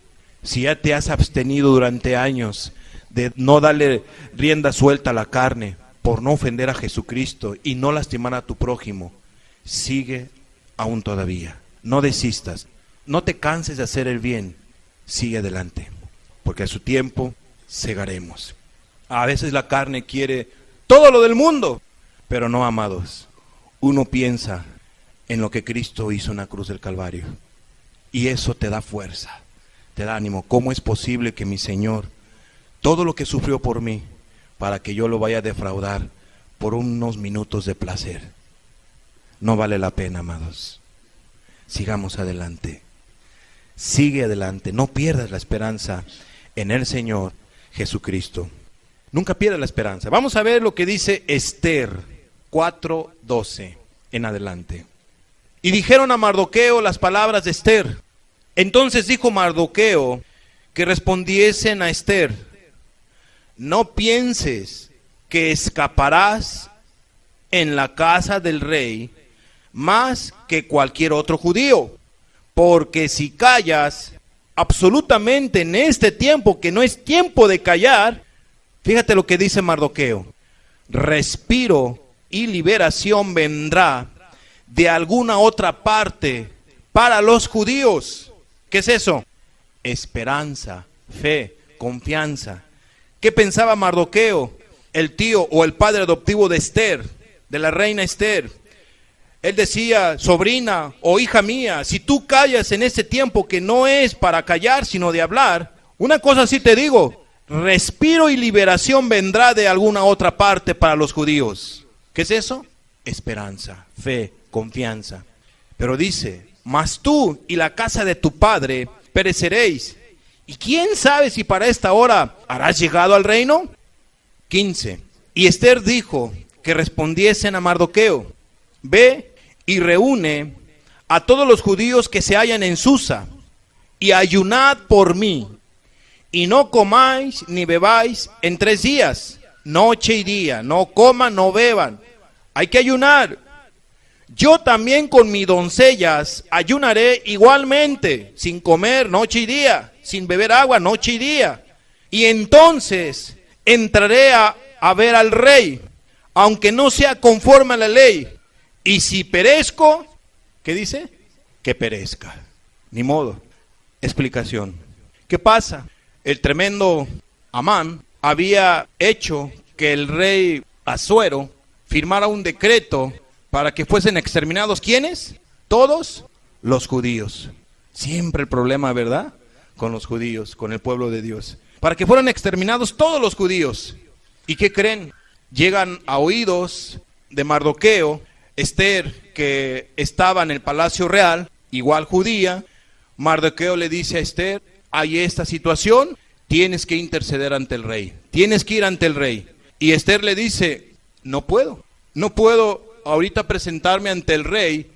Si ya te has abstenido durante años de no darle rienda suelta a la carne, por no ofender a Jesucristo y no lastimar a tu prójimo, sigue aún todavía. No desistas, no te canses de hacer el bien, sigue adelante, porque a su tiempo segaremos. A veces la carne quiere todo lo del mundo, pero no, amados, uno piensa en lo que Cristo hizo en la cruz del Calvario, y eso te da fuerza, te da ánimo. ¿Cómo es posible que mi Señor, todo lo que sufrió por mí, para que yo lo vaya a defraudar por unos minutos de placer? No vale la pena, amados. Sigamos adelante. Sigue adelante. No pierdas la esperanza en el Señor Jesucristo. Nunca pierdas la esperanza. Vamos a ver lo que dice Esther 4:12 en adelante. Y dijeron a Mardoqueo las palabras de Esther. Entonces dijo Mardoqueo que respondiesen a Esther: no pienses que escaparás en la casa del rey más que cualquier otro judío, porque si callas absolutamente en este tiempo, que no es tiempo de callar, fíjate lo que dice Mardoqueo: respiro y liberación vendrá de alguna otra parte para los judíos. ¿Qué es eso? Esperanza, fe, confianza. ¿Qué pensaba Mardoqueo, el tío o el padre adoptivo de Esther, de la reina Esther? Él decía: sobrina o hija mía, si tú callas en este tiempo que no es para callar sino de hablar, una cosa sí te digo, respiro y liberación vendrá de alguna otra parte para los judíos. ¿Qué es eso? esperanza, fe, confianza. Pero dice, mas tú y la casa de tu padre pereceréis. ¿Y quién sabe si para esta hora harás llegado al reino? 15. Y Esther dijo que respondiesen a Mardoqueo, ve y reúne a todos los judíos que se hallan en Susa, y ayunad por mí, y no comáis ni bebáis en 3 días, noche y día, no coman, no beban, hay que ayunar. Yo también con mis doncellas ayunaré igualmente, sin comer noche y día, sin beber agua noche y día. Y entonces entraré a ver al rey, aunque no sea conforme a la ley. Y si perezco, ¿qué dice? Que perezca. Ni modo. Explicación. ¿Qué pasa? El tremendo Amán había hecho que el rey Asuero firmara un decreto para que fuesen exterminados. ¿Quiénes? Todos los judíos. Siempre el problema, ¿verdad? Con los judíos, con el pueblo de Dios. Para que fueran exterminados todos los judíos. ¿Y qué creen? Llegan a oídos de Mardoqueo, Esther, que estaba en el palacio real, igual judía. Mardoqueo le dice a Esther, hay esta situación, tienes que interceder ante el rey. Tienes que ir ante el rey. Y Esther le dice, no puedo ahorita presentarme ante el rey,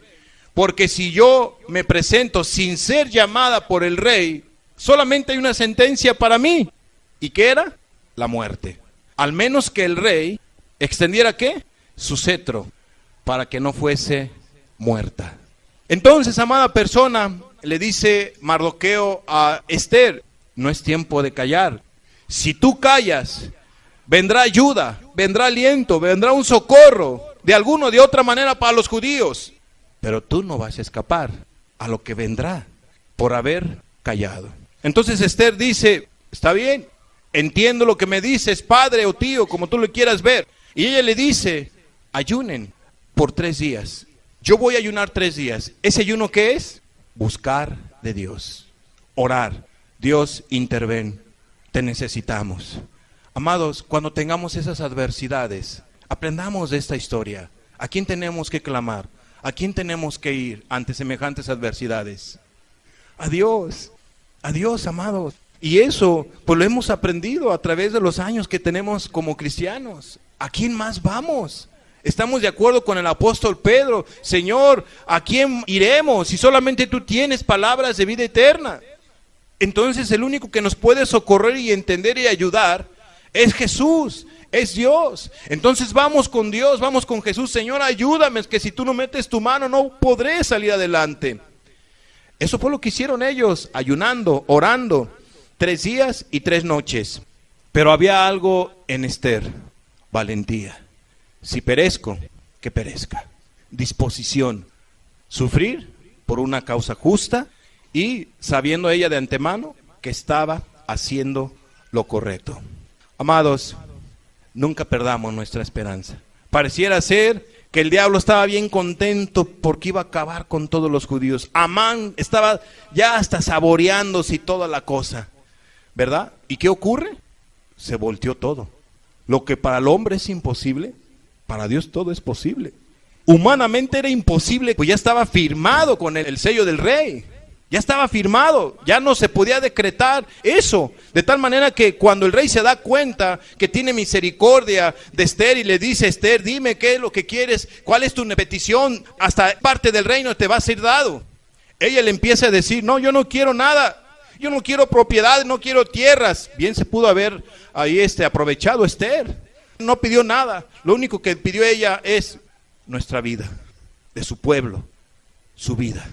porque si yo me presento sin ser llamada por el rey, solamente hay una sentencia para mí. ¿Y qué era? La muerte. Al menos que el rey extendiera, ¿qué? Su cetro, para que no fuese muerta. Entonces, amada persona, le dice Mardoqueo a Esther, no es tiempo de callar. Si tú callas, vendrá ayuda, vendrá aliento, vendrá un socorro, de alguna o de otra manera para los judíos. Pero tú no vas a escapar a lo que vendrá por haber callado. Entonces Esther dice, está bien, entiendo lo que me dices, padre o tío, como tú lo quieras ver. Y ella le dice, ayunen por 3 días. Yo voy a ayunar 3 días. ¿Ese ayuno qué es? Buscar de Dios, orar. Dios, interven, te necesitamos. Amados, cuando tengamos esas adversidades, aprendamos de esta historia. ¿A quién tenemos que clamar? ¿A quién tenemos que ir ante semejantes adversidades? A Dios, amados. Y eso, pues lo hemos aprendido a través de los años que tenemos como cristianos. ¿A quién más vamos? Estamos de acuerdo con el apóstol Pedro. Señor, ¿a quién iremos si solamente tú tienes palabras de vida eterna? Entonces el único que nos puede socorrer y entender y ayudar es Jesús, es Dios. Entonces vamos con Dios, vamos con Jesús. Señor, ayúdame, es que si tú no metes tu mano no podré salir adelante. Eso fue lo que hicieron ellos, ayunando, orando, 3 días y 3 noches. Pero había algo en Esther, valentía. Si perezco, que perezca. Disposición, sufrir por una causa justa y sabiendo ella de antemano que estaba haciendo lo correcto. Amados, nunca perdamos nuestra esperanza. Pareciera ser que el diablo estaba bien contento porque iba a acabar con todos los judíos. Amán estaba ya hasta saboreándose y toda la cosa, ¿verdad? ¿Y qué ocurre? Se volteó todo. Lo que para el hombre es imposible, para Dios todo es posible. Humanamente era imposible, pues ya estaba firmado con el sello del rey. Ya estaba firmado, ya no se podía decretar eso, de tal manera que cuando el rey se da cuenta que tiene misericordia de Esther y le dice, Esther, dime qué es lo que quieres, cuál es tu petición, hasta parte del reino te va a ser dado. Ella le empieza a decir, no, yo no quiero nada, yo no quiero propiedad, no quiero tierras. Bien se pudo haber ahí aprovechado Esther, no pidió nada, lo único que pidió ella es nuestra vida, de su pueblo, su vida.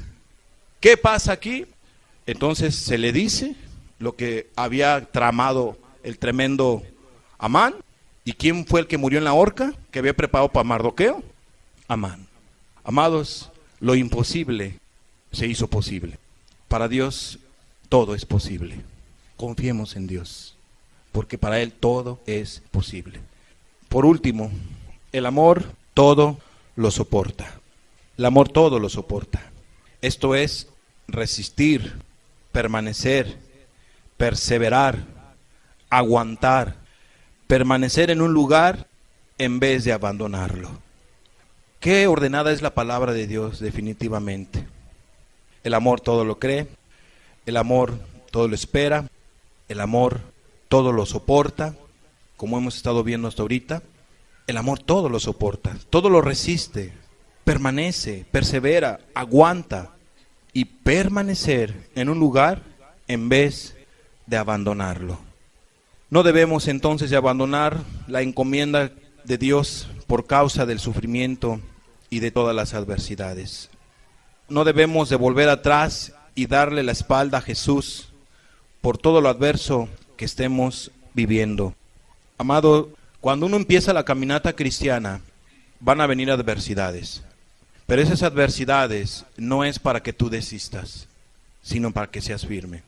¿Qué pasa aquí? Entonces se le dice lo que había tramado el tremendo Amán. ¿Y quién fue el que murió en la horca que había preparado para Mardoqueo? Amán. Amados, lo imposible se hizo posible. Para Dios todo es posible. Confiemos en Dios, porque para Él todo es posible. Por último, el amor todo lo soporta. El amor todo lo soporta. Esto es resistir, permanecer, perseverar, aguantar, permanecer en un lugar en vez de abandonarlo. Qué ordenada es la palabra de Dios, definitivamente. El amor todo lo cree, el amor todo lo espera, el amor todo lo soporta, como hemos estado viendo hasta ahorita. El amor todo lo soporta, todo lo resiste, permanece, persevera, aguanta. Y permanecer en un lugar en vez de abandonarlo. No debemos entonces de abandonar la encomienda de Dios por causa del sufrimiento y de todas las adversidades. No debemos de volver atrás y darle la espalda a Jesús por todo lo adverso que estemos viviendo. Amado, cuando uno empieza la caminata cristiana, van a venir adversidades. Pero esas adversidades no es para que tú desistas, sino para que seas firme.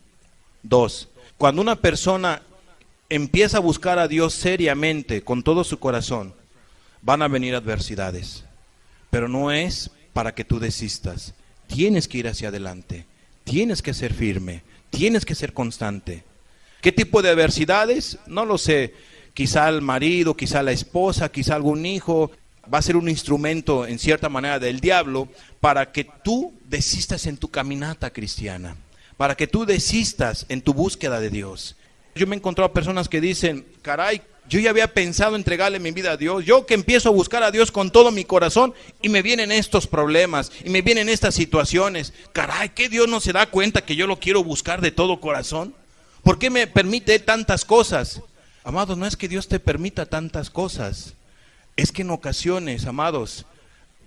2. Cuando una persona empieza a buscar a Dios seriamente, con todo su corazón, van a venir adversidades. Pero no es para que tú desistas. Tienes que ir hacia adelante. Tienes que ser firme. Tienes que ser constante. ¿Qué tipo de adversidades? No lo sé. Quizá el marido, quizá la esposa, quizá algún hijo. Va a ser un instrumento en cierta manera del diablo para que tú desistas en tu caminata cristiana, para que tú desistas en tu búsqueda de Dios. Yo me he encontrado personas que dicen, caray, yo ya había pensado entregarle mi vida a Dios, yo que empiezo a buscar a Dios con todo mi corazón y me vienen estos problemas y me vienen estas situaciones. Caray, ¿qué Dios no se da cuenta que yo lo quiero buscar de todo corazón? ¿Por qué me permite tantas cosas? Amados, no es que Dios te permita tantas cosas. Es que en ocasiones, amados,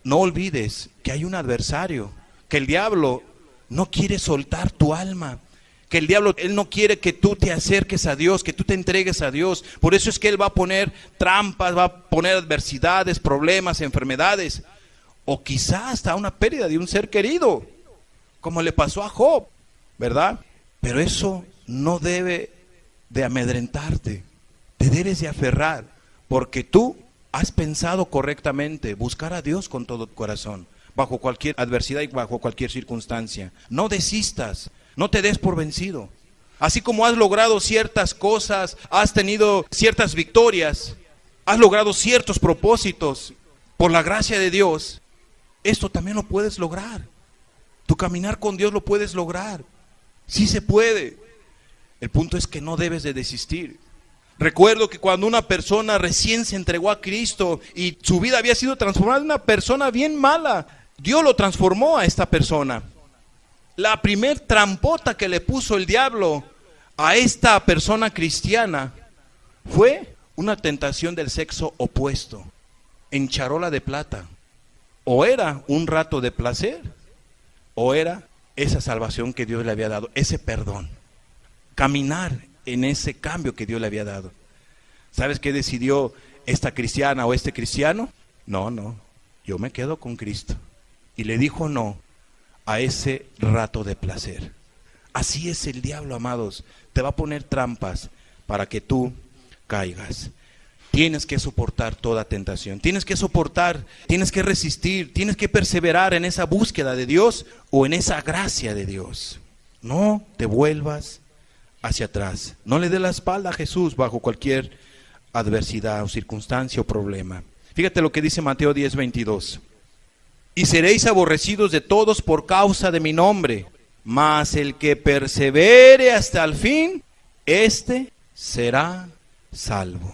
no olvides que hay un adversario, que el diablo no quiere soltar tu alma, que el diablo, él no quiere que tú te acerques a Dios, que tú te entregues a Dios. Por eso es que él va a poner trampas, va a poner adversidades, problemas, enfermedades, o quizás hasta una pérdida de un ser querido, como le pasó a Job, ¿verdad? Pero eso no debe de amedrentarte, te debes de aferrar, porque tú has pensado correctamente, buscar a Dios con todo tu corazón, bajo cualquier adversidad y bajo cualquier circunstancia. No desistas, no te des por vencido. Así como has logrado ciertas cosas, has tenido ciertas victorias, has logrado ciertos propósitos, por la gracia de Dios, esto también lo puedes lograr. Tu caminar con Dios lo puedes lograr. Sí se puede. El punto es que no debes de desistir. Recuerdo que cuando una persona recién se entregó a Cristo y su vida había sido transformada en una persona bien mala, Dios lo transformó a esta persona. La primer trampota que le puso el diablo a esta persona cristiana fue una tentación del sexo opuesto, en charola de plata. O era un rato de placer, o era esa salvación que Dios le había dado, ese perdón. Caminar en ese cambio que Dios le había dado. ¿Sabes qué decidió esta cristiana o este cristiano? No, yo me quedo con Cristo. Y le dijo no a ese rato de placer. Así es el diablo, amados. Te va a poner trampas para que tú caigas. Tienes que soportar toda tentación. Tienes que soportar, tienes que resistir, tienes que perseverar en esa búsqueda de Dios o en esa gracia de Dios. No te vuelvas hacia atrás. No le dé la espalda a Jesús bajo cualquier adversidad o circunstancia o problema. Fíjate lo que dice Mateo 10:22. Y seréis aborrecidos de todos por causa de mi nombre, mas el que persevere hasta el fin, éste será salvo.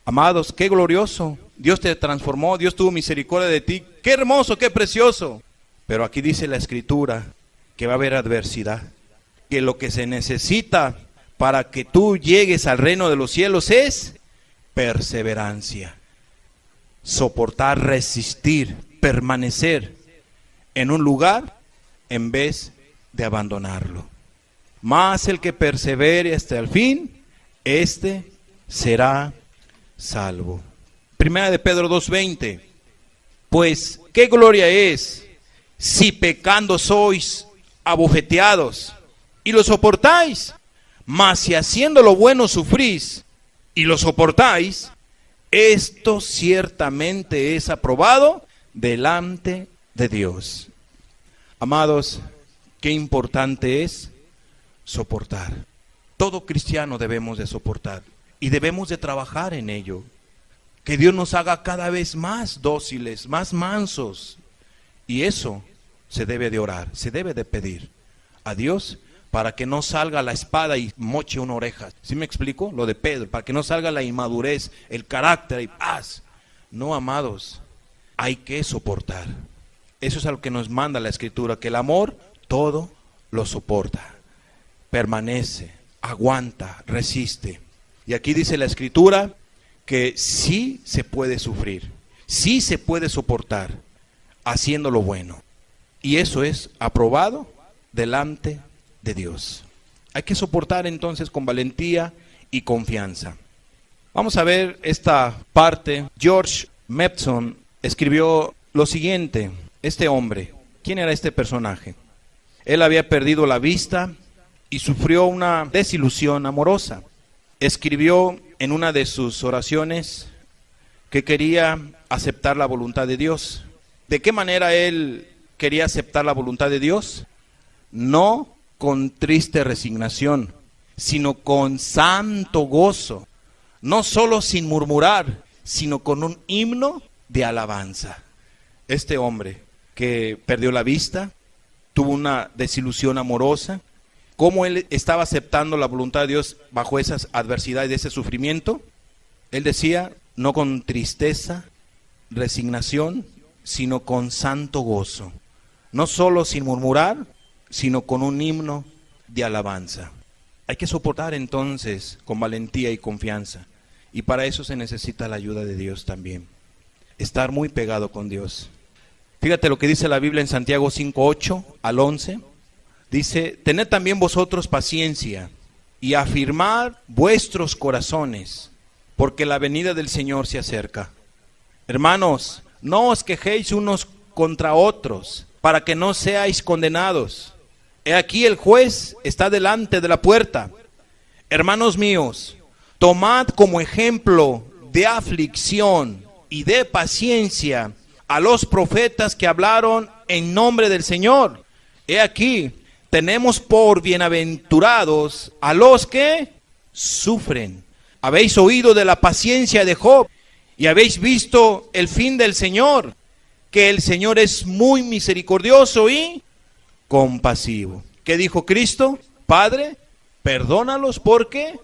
Amados, qué glorioso. Dios te transformó, Dios tuvo misericordia de ti. Qué hermoso, qué precioso. Pero aquí dice la Escritura que va a haber adversidad. Que lo que se necesita para que tú llegues al reino de los cielos es perseverancia. Soportar, resistir, permanecer en un lugar en vez de abandonarlo. Mas el que persevere hasta el fin, este será salvo. Primera de Pedro 2:20. Pues, ¿qué gloria es si pecando sois abofeteados y lo soportáis? Mas si haciendo lo bueno sufrís y lo soportáis, esto ciertamente es aprobado delante de Dios. Amados, qué importante es soportar. Todo cristiano debemos de soportar y debemos de trabajar en ello. Que Dios nos haga cada vez más dóciles, más mansos. Y eso se debe de orar, se debe de pedir a Dios para que no salga la espada y moche una oreja. ¿Sí me explico? Lo de Pedro, para que no salga la inmadurez, el carácter y paz. No, amados, hay que soportar. Eso es a lo que nos manda la Escritura, que el amor todo lo soporta, permanece, aguanta, resiste. Y aquí dice la Escritura que sí se puede sufrir, sí se puede soportar haciendo lo bueno. Y eso es aprobado delante de Dios. Hay que soportar entonces con valentía y confianza. Vamos a ver esta parte. George Mepson escribió lo siguiente. Este hombre, ¿quién era este personaje? Él había perdido la vista y sufrió una desilusión amorosa. Escribió en una de sus oraciones que quería aceptar la voluntad de Dios. ¿De qué manera él quería aceptar la voluntad de Dios? No con triste resignación, sino con santo gozo. No solo sin murmurar, sino con un himno de alabanza. Este hombre que perdió la vista, tuvo una desilusión amorosa, ¿cómo él estaba aceptando la voluntad de Dios bajo esas adversidades, ese sufrimiento? Él decía, no con tristeza, resignación, sino con santo gozo. No solo sin murmurar, sino con un himno de alabanza. Hay que soportar entonces con valentía y confianza. Y para eso se necesita la ayuda de Dios también. Estar muy pegado con Dios. Fíjate lo que dice la Biblia en Santiago 5:8 al 11. Dice, tened también vosotros paciencia y afirmad vuestros corazones, porque la venida del Señor se acerca. Hermanos, no os quejéis unos contra otros, para que no seáis condenados. He aquí el juez está delante de la puerta. Hermanos míos, tomad como ejemplo de aflicción y de paciencia a los profetas que hablaron en nombre del Señor. He aquí, tenemos por bienaventurados a los que sufren. Habéis oído de la paciencia de Job y habéis visto el fin del Señor, que el Señor es muy misericordioso y compasivo. ¿Qué dijo Cristo? Padre, perdónalos porque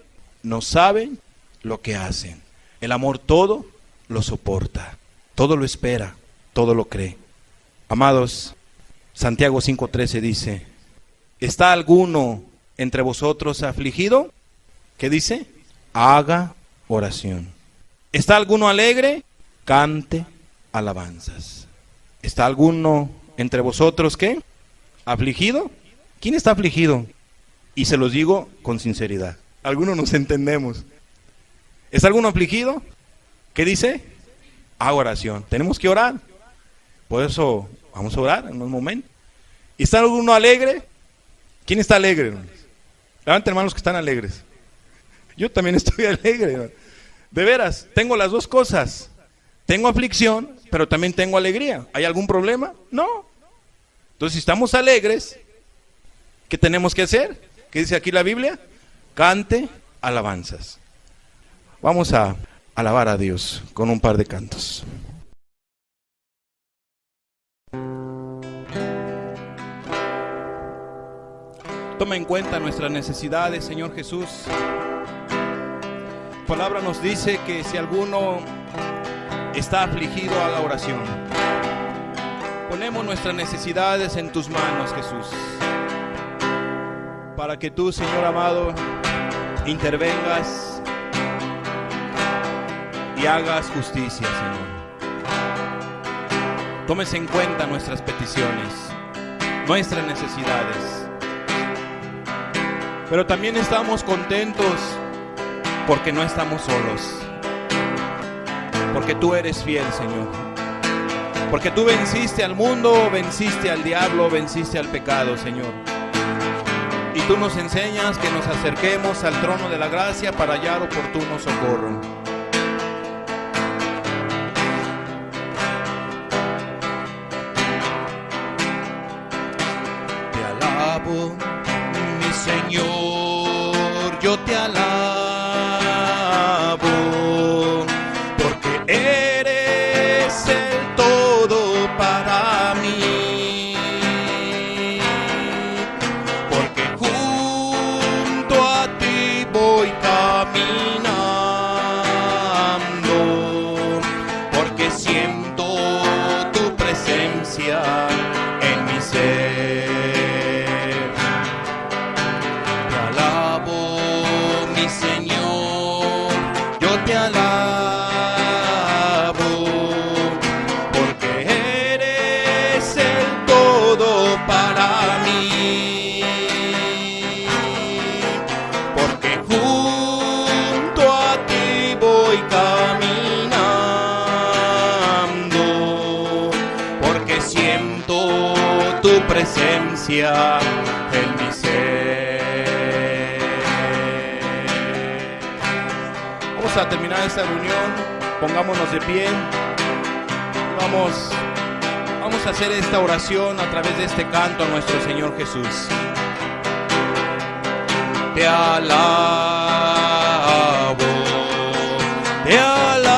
no saben lo que hacen. El amor todo lo soporta, todo lo espera, todo lo cree. Amados, Santiago 5:13 dice, ¿está alguno entre vosotros afligido? ¿Qué dice? Haga oración. ¿Está alguno alegre? Cante alabanzas. ¿Está alguno entre vosotros qué? ¿Afligido? ¿Quién está afligido? Y se los digo con sinceridad. Algunos nos entendemos. ¿Está alguno afligido? ¿Qué dice? Haga oración. Tenemos que orar. Por eso vamos a orar en un momento. ¿Está alguno alegre? ¿Quién está alegre? Levanten manos que están alegres. Yo también estoy alegre. De veras, tengo las dos cosas. Tengo aflicción, pero también tengo alegría. ¿Hay algún problema? No. Entonces, si estamos alegres, ¿qué tenemos que hacer? ¿Qué dice aquí la Biblia? Cante alabanzas. Vamos a alabar a Dios con un par de cantos. Toma en cuenta nuestras necesidades, Señor Jesús. La palabra nos dice que si alguno está afligido, haga oración. Ponemos nuestras necesidades en tus manos, Jesús, para que tú, Señor amado, intervengas y hagas justicia, Señor. Tomes en cuenta nuestras peticiones, nuestras necesidades. Pero también estamos contentos porque no estamos solos. Porque tú eres fiel, Señor. Porque tú venciste al mundo, venciste al diablo, venciste al pecado, Señor. Y tú nos enseñas que nos acerquemos al trono de la gracia para hallar oportuno socorro. Te alabo, mi Señor, yo te alabo, porque caminando, porque siento tu presencia en mi ser. Te alabo, mi Señor, yo te alabo, porque eres el todo para mí. Porque junto a ti voy caminando, porque siento tu presencia en mi ser. Vamos a terminar esta reunión, pongámonos de pie, vamos a hacer esta oración a través de este canto a nuestro Señor Jesús. Te alabo, te alabo,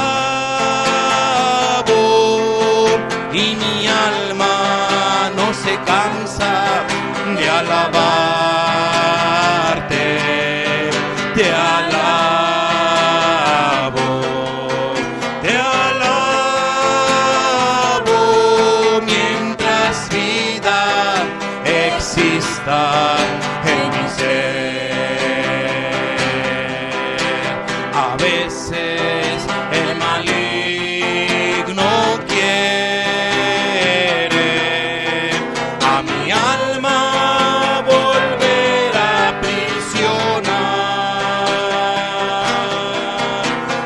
y mi alma no se cansa de alabarte. Te alabo, te alabo, mientras vida exista en mi ser. A veces el maligno quiere a mi alma volver a aprisionar.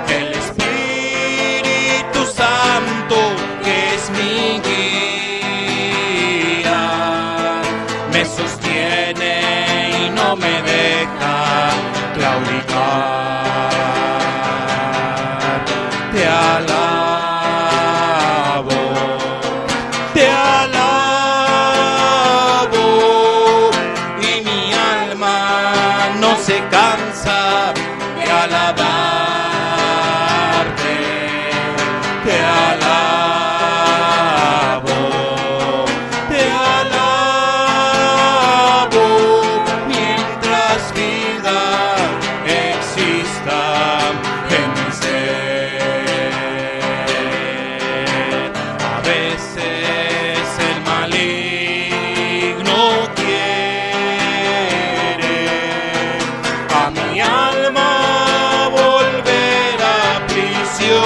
El Espíritu Santo, que es mi guía, me sostiene y no me deja claudicar. Te alabo, te alabo, y mi alma no se cansa de alabarte. Te alabo, te alabo, mientras vida exista en mi ser. A veces el maligno quiere a mi alma volver a aprisionar.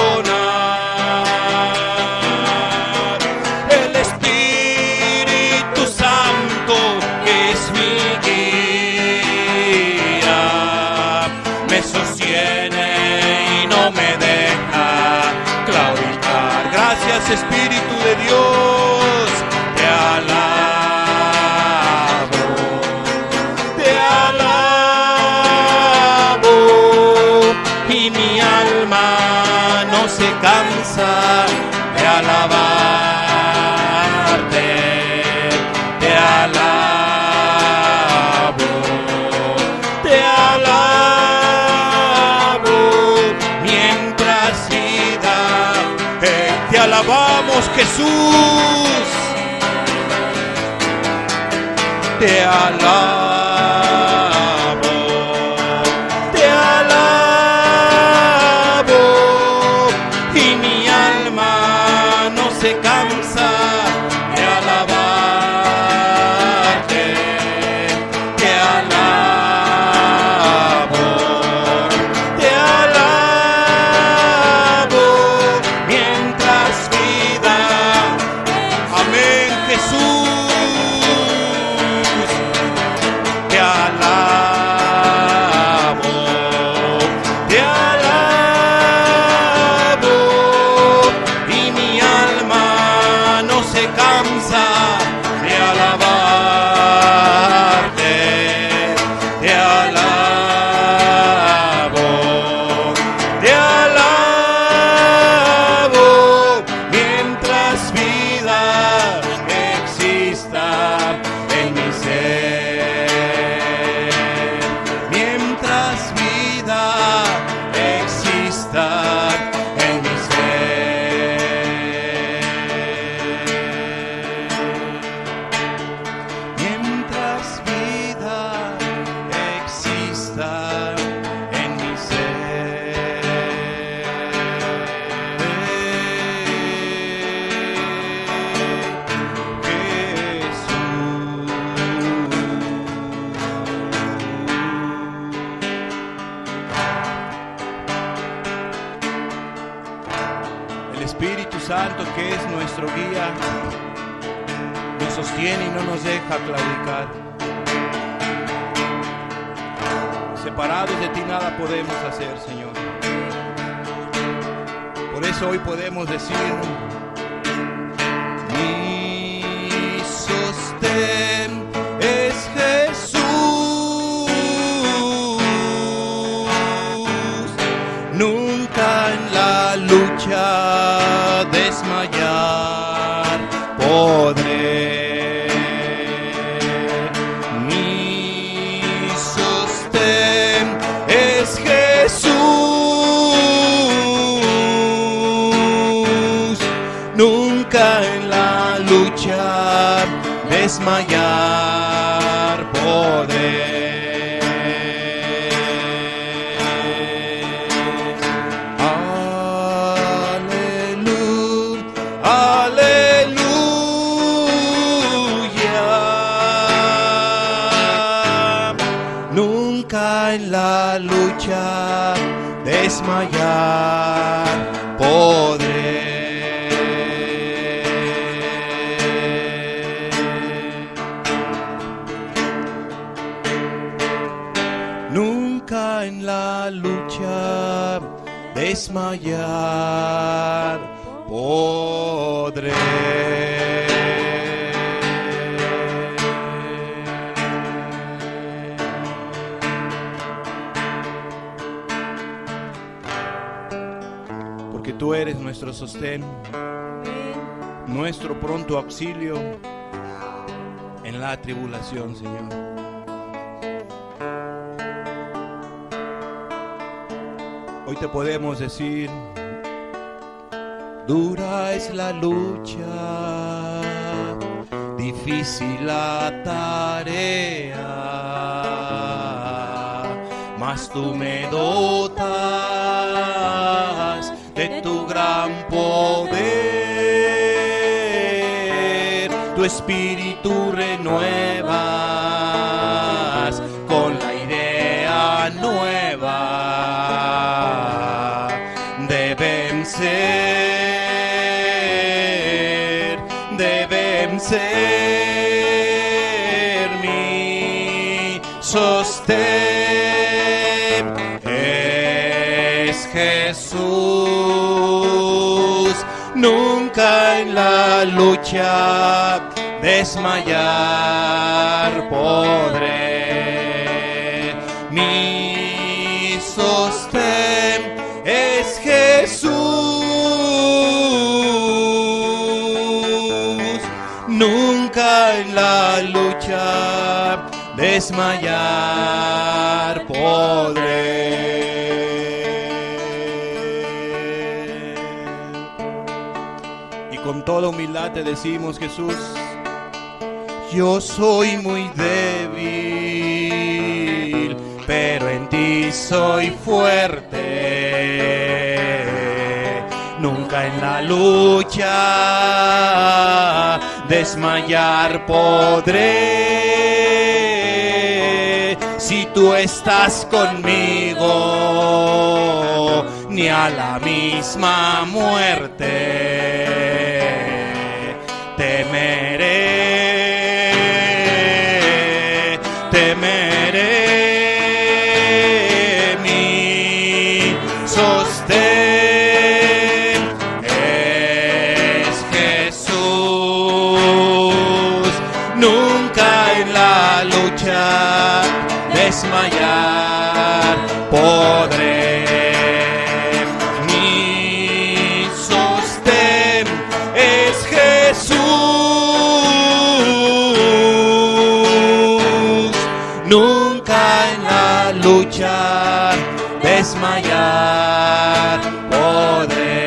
El Espíritu Santo, que es mi guía, me sostiene y no me deja claudicar. Gracias, Espíritu de Dios. Te alabo, te alabo, y mi alma no se cansa de alabarte. Te alabo, te alabo, mientras vida. Te alabamos, Jesús. Te alabo, te alabo, y mi alma no se cansa de alabarte. Te alabo, te alabo, mientras vida. Amén, Jesús. Espíritu Santo, que es nuestro guía, nos sostiene y no nos deja claudicar. Separados de ti nada podemos hacer, Señor. Por eso hoy podemos decir: mi sostén es Jesús, nunca en la lucha desmayar podré. Mi sostén es Jesús, nunca en la lucha desmayar podré. Nunca en la lucha desmayar podré. Nunca en la lucha desmayar podré. Porque tú eres nuestro sostén, nuestro pronto auxilio en la tribulación, Señor. Hoy te podemos decir: dura es la lucha, difícil la tarea, mas tú me dotas de tu gran poder, tu espíritu renuevas con la idea nueva de vencer mi sostén es Jesús, nunca en la lucha desmayar podré. Mi sostén es Jesús, nunca en la lucha desmayar podré. Y con toda humildad te decimos, Jesús: yo soy muy débil, pero en ti soy fuerte. Nunca en la lucha desmayar podré. Si tú estás conmigo, ni a la misma muerte temeré, temeré. Mi sostén es Jesús, nunca en la lucha desmayar podré. Mi sostén es Jesús, nunca en la lucha desmayar podré.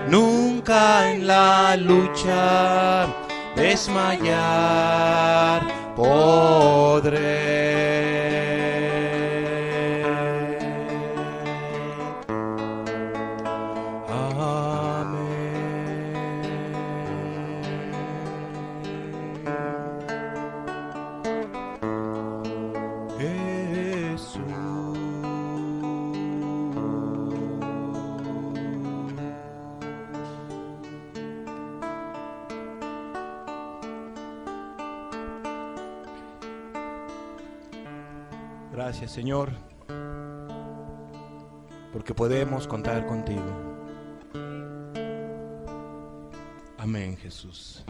Nunca en la lucha desmayar podré. Jesús. Gracias, Señor, porque podemos contar contigo. Amén, Jesús.